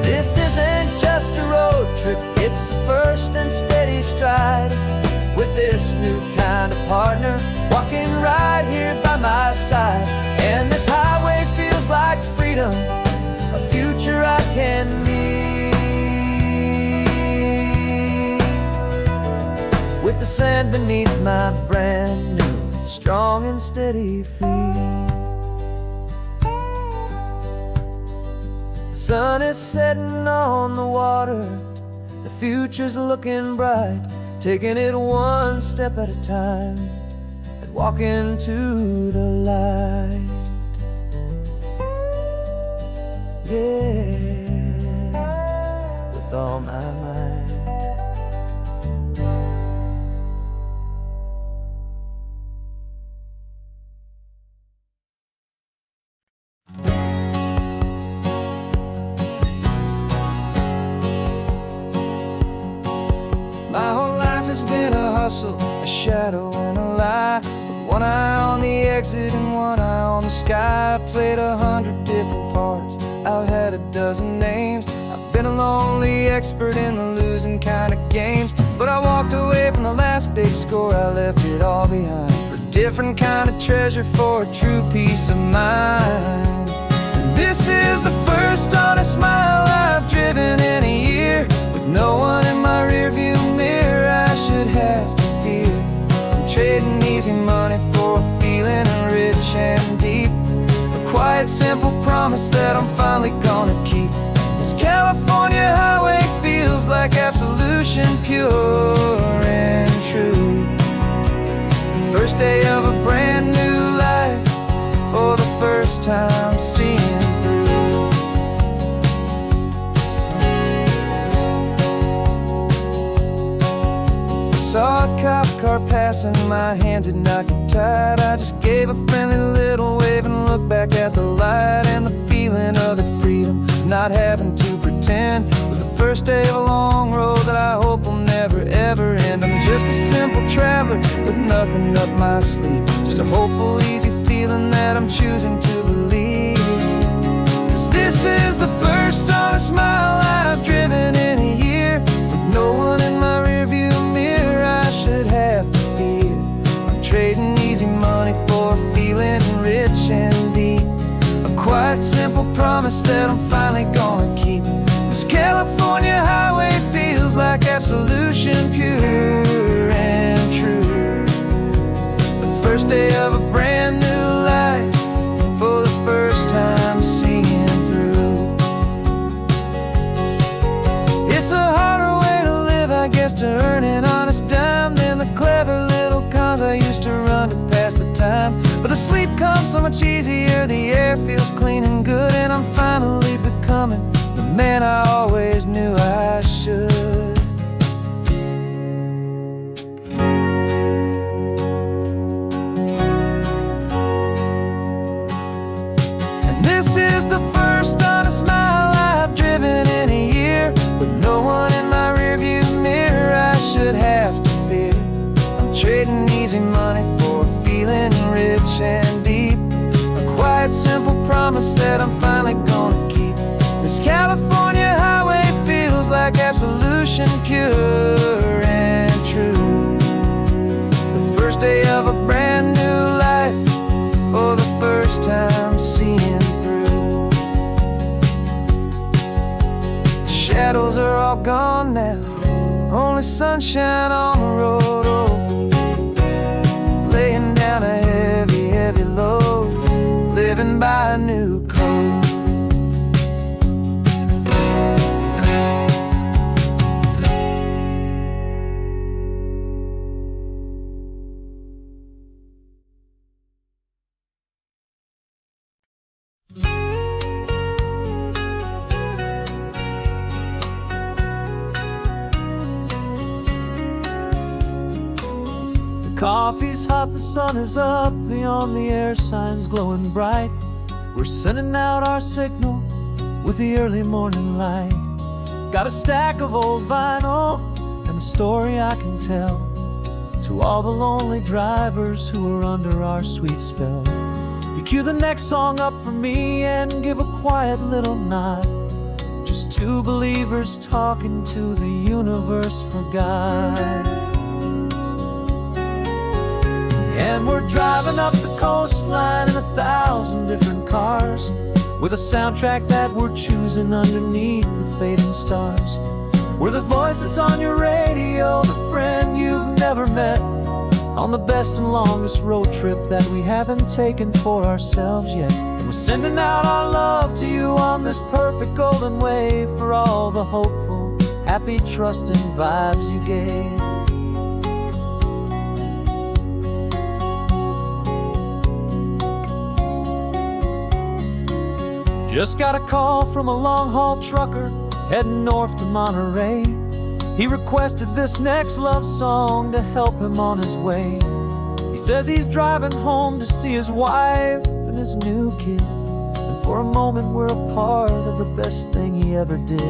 This isn't just a road trip, it's a first and steady stride. With this new kind of partner walking right here by my side. And this highway feels like freedom, a future I can need. With the sand beneath my brand new, strong and steady feet. The sun is setting on the water, the future's looking bright. Taking it one step at a time and walking to the light. Yeah, with all my might. My whole life has been a hustle, a shadow and a lie. With one eye on the exit and one eye on the sky. I played 100 different parts, I've had a dozen names. I've been a lonely expert in the losing kind of games. But I walked away from the last big score, I left it all behind. For a different kind of treasure, for a true peace of mind. And this is the first honest mile I've driven in a year. With no one in my rearview mirror I should have to fear. I'm trading easy money for a feeling rich and deep. A quiet, simple promise that I'm finally gonna keep. This California highway feels like absolution, pure and true. The first day of a brand new life, for the first time seeing through. Saw a cop car passing, my hands had not get tied. I just gave a friendly little wave and looked back at the light. And the feeling of the freedom, not having to pretend, was the first day of a long road that I hope will never ever end. I'm just a simple traveler with nothing up my sleeve, just a hopeful, easy feeling that I'm choosing to believe. 'Cause this is the first honest mile I've driven in a year. With no one in my rearview mirror I should have to fear. I'm trading guess to earn an honest dime than the clever little cons I used to run to pass the time. But the sleep comes so much easier, the air feels clean and good, and I'm finally becoming the man I always knew I should. And this is the first honest mile I've driven in a year, with no one in my rearview mirror I should have to fear. I'm trading easy money for a feeling rich and deep, a quiet simple promise that I'm finally gonna keep. This California highway feels like absolution, pure and true. The first day of a brand new life, for the first time seeing through. The shadows are all gone now, only sunshine on the road. Oh, laying down a heavy, heavy load, living by a new code. Coffee's hot, the sun is up, the on-the-air sign's glowing bright. We're sending out our signal with the early morning light. Got a stack of old vinyl and a story I can tell to all the lonely drivers who are under our sweet spell. You cue the next song up for me and give a quiet little nod. Just two believers talking to the universe for God. And we're driving up the coastline in 1,000 different cars, with a soundtrack that we're choosing underneath the fading stars. We're the voice that's on your radio, the friend you've never met, on the best and longest road trip that we haven't taken for ourselves yet. And we're sending out our love to you on this perfect golden wave, for all the hopeful, happy, trusting vibes you gave. Just got a call from a long-haul trucker heading north to Monterey. He requested this next love song to help him on his way. He says he's driving home to see his wife and his new kid, and for a moment we're a part of the best thing he ever did.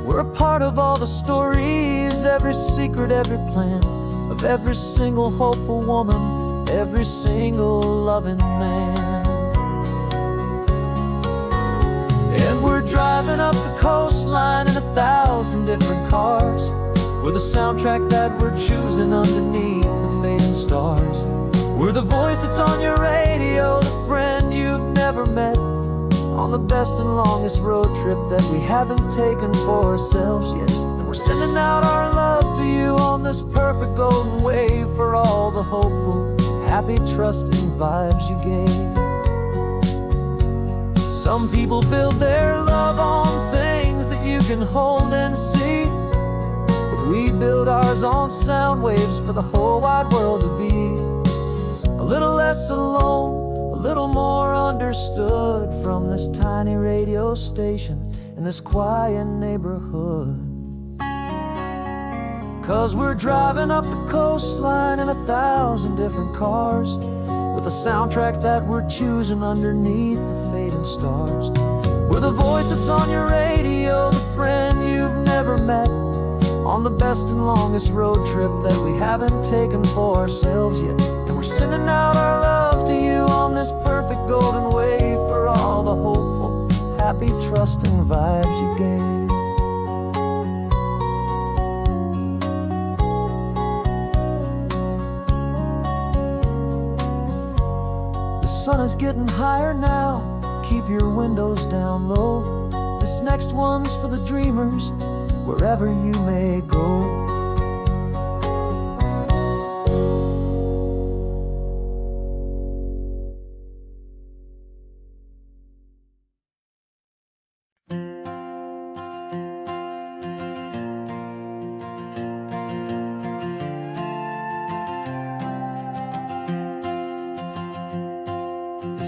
We're a part of all the stories, every secret, every plan, of every single hopeful woman, every single loving man. And we're driving up the coastline in 1,000 different cars, with a soundtrack that we're choosing underneath the fading stars. We're the voice that's on your radio, the friend you've never met, on the best and longest road trip that we haven't taken for ourselves yet. And we're sending out our love to you on this perfect golden wave, for all the hopeful, happy, trusting vibes you gave. Some people build their love on things that you can hold and see, but we build ours on sound waves for the whole wide world to be a little less alone, a little more understood, from this tiny radio station in this quiet neighborhood. 'Cause we're driving up the coastline in 1,000 different cars, with a soundtrack that we're choosing underneath the fading stars. We're the voice that's on your radio, the friend you've never met, on the best and longest road trip that we haven't taken for ourselves yet. And we're sending out our love to you on this perfect golden wave, for all the hopeful, happy, trusting vibes you gave. The sun is getting higher now, keep your windows down low. This next one's for the dreamers, wherever you may go.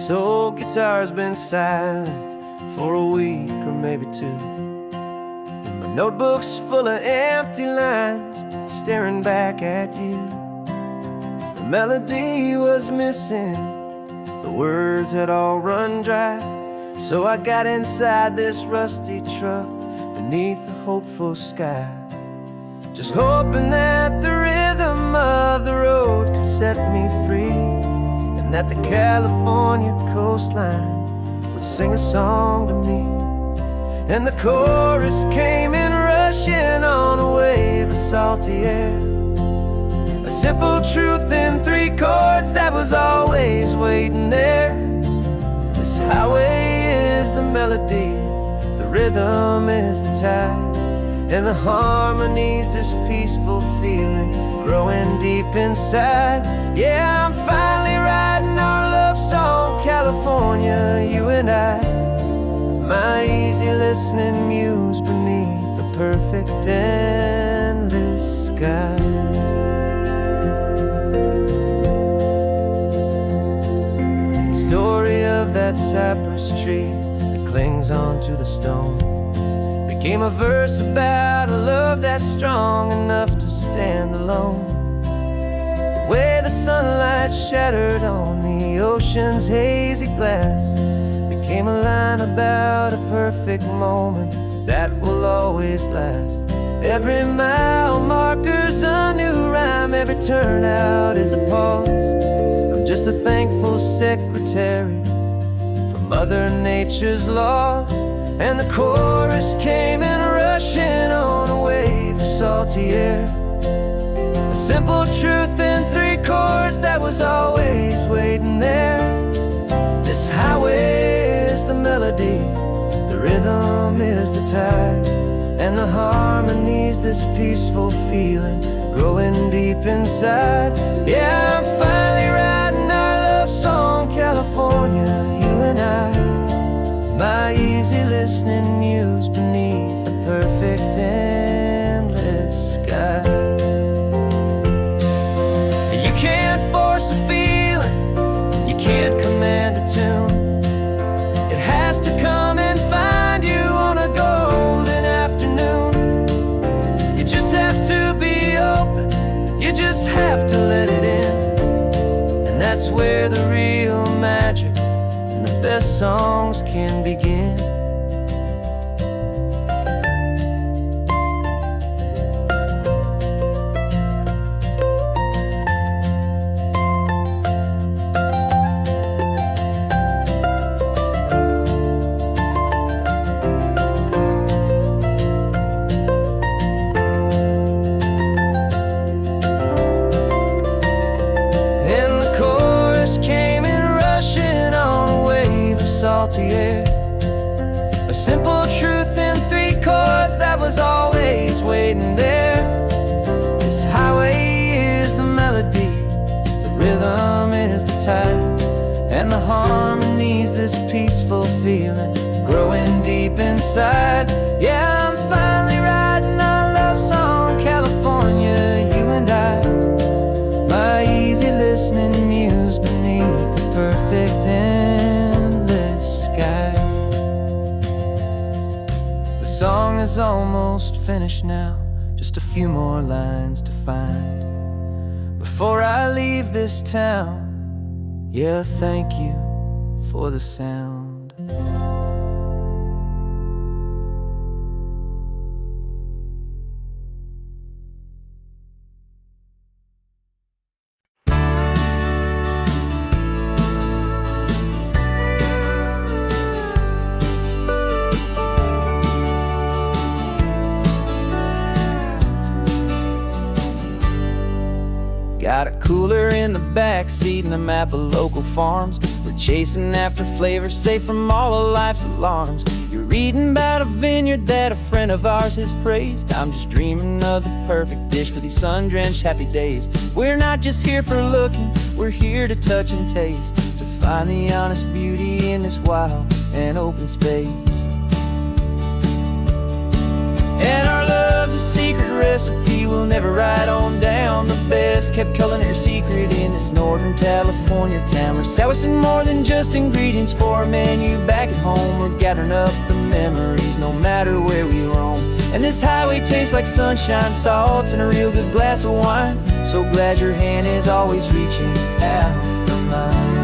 This old guitar's been silent for a week or maybe two. My notebook's full of empty lines, staring back at you. The melody was missing, the words had all run dry. So I got inside this rusty truck beneath the hopeful sky, just hoping that the rhythm of the road could set me free, and that the California coastline would sing a song to me. And the chorus came in rushing on a wave of salty air, a simple truth in 3 chords that was always waiting there. This highway is the melody, the rhythm is the tide, and the harmony's this peaceful feeling growing deep inside. Yeah, I'm finally writing our love song, California, you and I. My easy listening muse beneath the perfect endless sky. The story of that cypress tree that clings onto the stone became a verse about a love that's strong enough to stand alone. The way the sunlight shattered on the ocean's hazy glass became a line about a perfect moment that will always last. Every mile marker's a new rhyme, every turnout is a pause. I'm just a thankful secretary for Mother Nature's laws. And the chorus came in rushing on a wave of salty air, a simple truth in 3 chords that was always waiting there. This highway is the melody, the rhythm is the tide, and the harmony's this peaceful feeling growing deep inside. Yeah, I'm finally writing our love song, California, you and I. My easy listening muse beneath the perfect endless sky. You can't force a feeling, you can't command a tune. It has to come and find you on a golden afternoon. You just have to be open, you just have to let it in. And that's where the real magic, the best songs can begin. And the chorus came in rushing on a wave of salty air, a simple truth in 3 chords that was always waiting there. This highway is the melody, the rhythm is the tide, and the harmony's this peaceful feeling growing deep inside. Yeah, I'm finally writing our love song, California, you and I. My easy listening muse beneath the perfect endless sky. The song is almost finished now, just a few more lines to find before I leave this town. Yeah, thank you for the sound. Got a cooler in the back seat and a map of local farms. We're chasing after flavors safe from all of life's alarms. You're reading about a vineyard that a friend of ours has praised. I'm just dreaming of the perfect dish for these sun-drenched happy days. We're not just here for looking, we're here to touch and taste, to find the honest beauty in this wild and open space. And our love's a secret recipe we'll never write on down. The best best kept culinary secret in this Northern California town. We're selling more than just ingredients for a menu back at home. We're gathering up the memories no matter where we roam. And this highway tastes like sunshine, salt, and a real good glass of wine. So glad your hand is always reaching out for mine.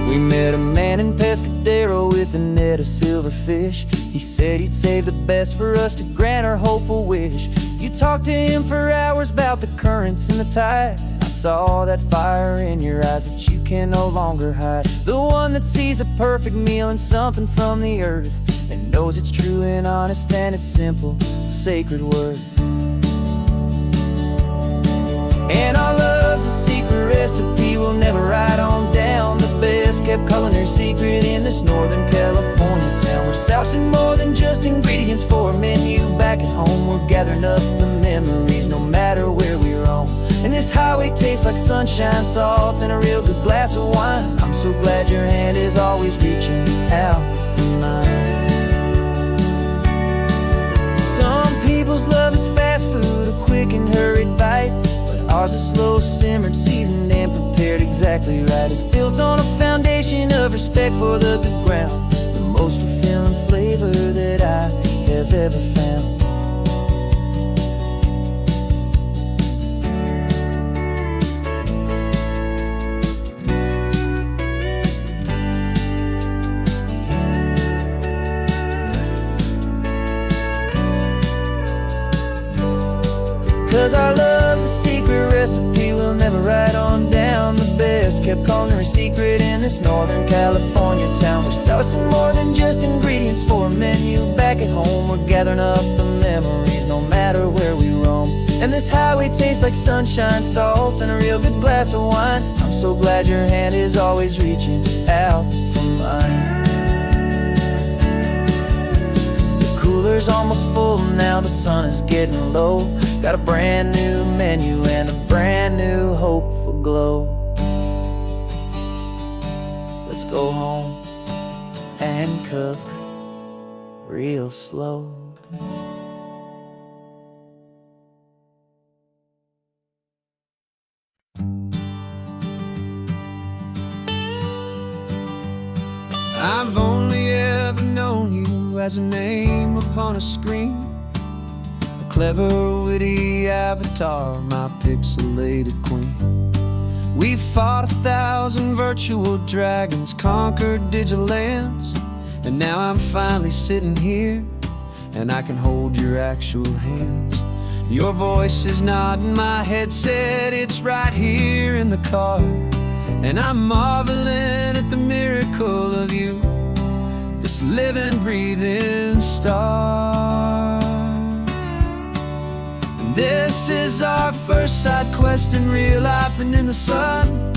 We met a man in Pescadero with a net of silverfish. He said he'd save the best for us to grant our hopeful wish. You talked to him for hours about the currents and the tide. I saw that fire in your eyes that you can no longer hide. The one that sees a perfect meal in something from the earth, and knows it's true and honest and it's simple, sacred worth. And our love's a secret recipe we'll never write on down. The best kept culinary secret in this Northern California town. We're sourcing more than just ingredients for a menu back at home. We're gathering up the memories no matter where we roam. And this highway tastes like sunshine, salt, and a real good glass of wine. I'm so glad your hand is always reaching out for mine. Some people's love is fast food, a quick and hurried bite, but ours is slow simmered, seasoned, and prepared exactly right. It's built on a foundation of respect for the good ground, the most fulfilling flavor that I have ever found. 'Cause our love's a secret recipe we'll never write on down. The best kept culinary secret in this Northern California town. We're sourcing more than just ingredients for a menu back at home. We're gathering up the memories no matter where we roam. And this highway tastes like sunshine, salt, and a real good glass of wine. I'm so glad your hand is always reaching out for mine. The cooler's almost full now, the sun is getting low. Got a brand new menu and a brand new hopeful glow. Let's go home and cook real slow. I've only ever known you as a name upon a screen, a clever, witty avatar, my pixelated queen. We've fought 1,000 virtual dragons, conquered digital lands, and now I'm finally sitting here, and I can hold your actual hands. Your voice is not in my headset, it's right here in the car, and I'm marveling at the miracle of you, this living, breathing star. And this is our first side quest in real life and in the sun.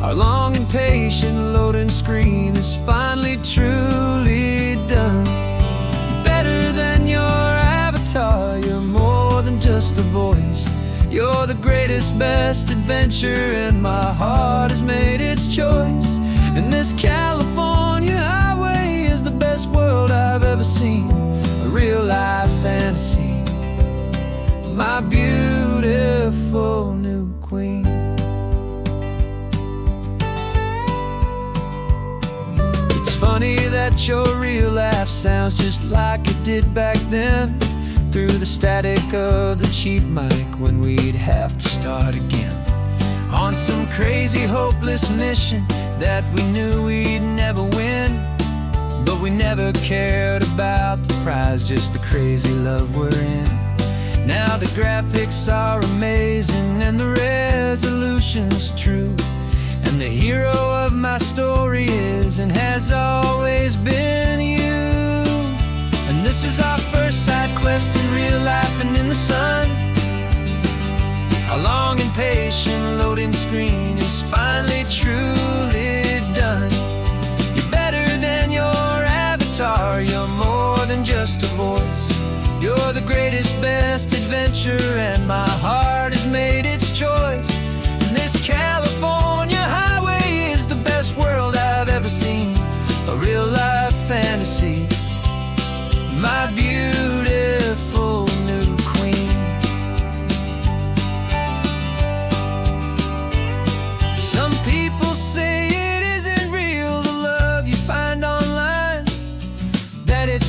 Our long and patient loading screen is finally truly done. You're better than your avatar, you're more than just a voice. You're the greatest, best adventure, and my heart has made its choice. And this California highway is the best world I've ever seen, a real-life fantasy, my beautiful new queen. It's funny that your real life sounds just like it did back then, through the static of the cheap mic when we'd have to start again, on some crazy hopeless mission that we knew we'd never win. But we never cared about the prize, just the crazy love we're in. Now the graphics are amazing and the resolution's true, and the hero of my story is and has always been you. And this is our first side quest in real life and in the sun. Our long and patient loading screen is finally truly done. You're better than your avatar, you're more than just a voice. You're the greatest, best adventure, and my heart has made its choice. And this California highway is the best world I've ever seen, a real life fantasy, my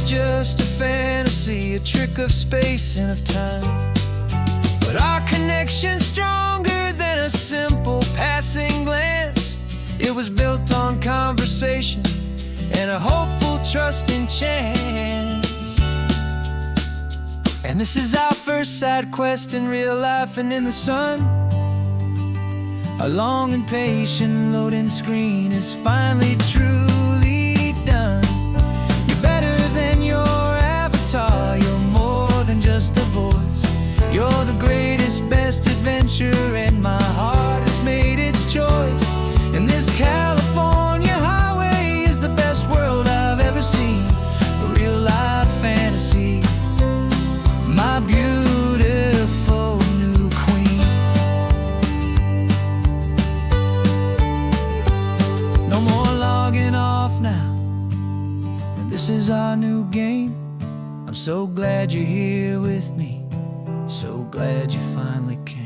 just a fantasy, a trick of space and of time. But our connection's stronger than a simple passing glance. It was built on conversation and a hopeful, trusting chance. And this is our first side quest in real life and in the sun. Our long and patient loading screen is finally truly done. You're better than your avatar, you're more than just a voice. You're the greatest, best adventure, and my heart has made its choice. And this California highway is the best world I've ever seen. A real life fantasy, my beautiful new queen. No more logging off now, and this is our new game. I'm so glad you're here with me, so glad you finally came.